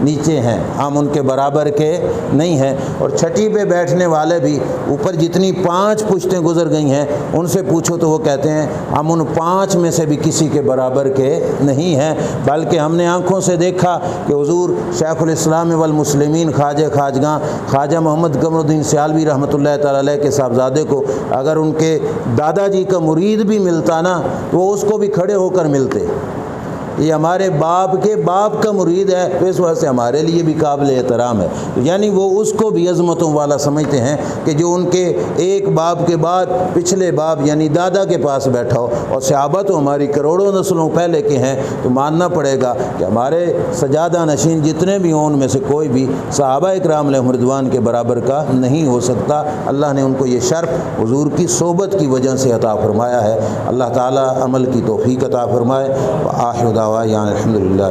نیچے ہیں، ہم ان کے برابر کے نہیں ہیں۔ اور چھٹی پہ بیٹھنے والے بھی اوپر جتنی 5 پشتیں گزر گئی ہیں ان سے پوچھو تو وہ کہتے ہیں ہم ان 5 میں سے بھی کسی کے برابر کے نہیں ہیں، بلکہ ہم نے آنکھوں سے دیکھا کہ حضور شیخ الاسلام والمسلمین خواجہ خواجگاں خواجہ محمد قمر الدین سیالوی رحمۃ اللہ تعالیٰ علیہ کے صاحبزادے کو اگر ان کے دادا جی کا مرید بھی ملتا نا تو وہ اس کو بھی کھڑے ہو کر ملتے، یہ ہمارے باپ کے باپ کا مرید ہے تو اس وجہ سے ہمارے لیے بھی قابل احترام ہے۔ یعنی وہ اس کو بھی عظمتوں والا سمجھتے ہیں کہ جو ان کے ایک باپ کے بعد پچھلے باپ یعنی دادا کے پاس بیٹھا ہو، اور صحابہ تو ہماری کروڑوں نسلوں پہلے کے ہیں، تو ماننا پڑے گا کہ ہمارے سجادہ نشین جتنے بھی ہوں ان میں سے کوئی بھی صحابہ اکرام علیہم رضوان کے برابر کا نہیں ہو سکتا۔ اللہ نے ان کو یہ شرف حضور کی صحبت کی وجہ سے عطا فرمایا ہے۔ اللہ تعالی عمل کی توفیق عطا فرمائے۔ وآخر دعوانا الحمدللہ۔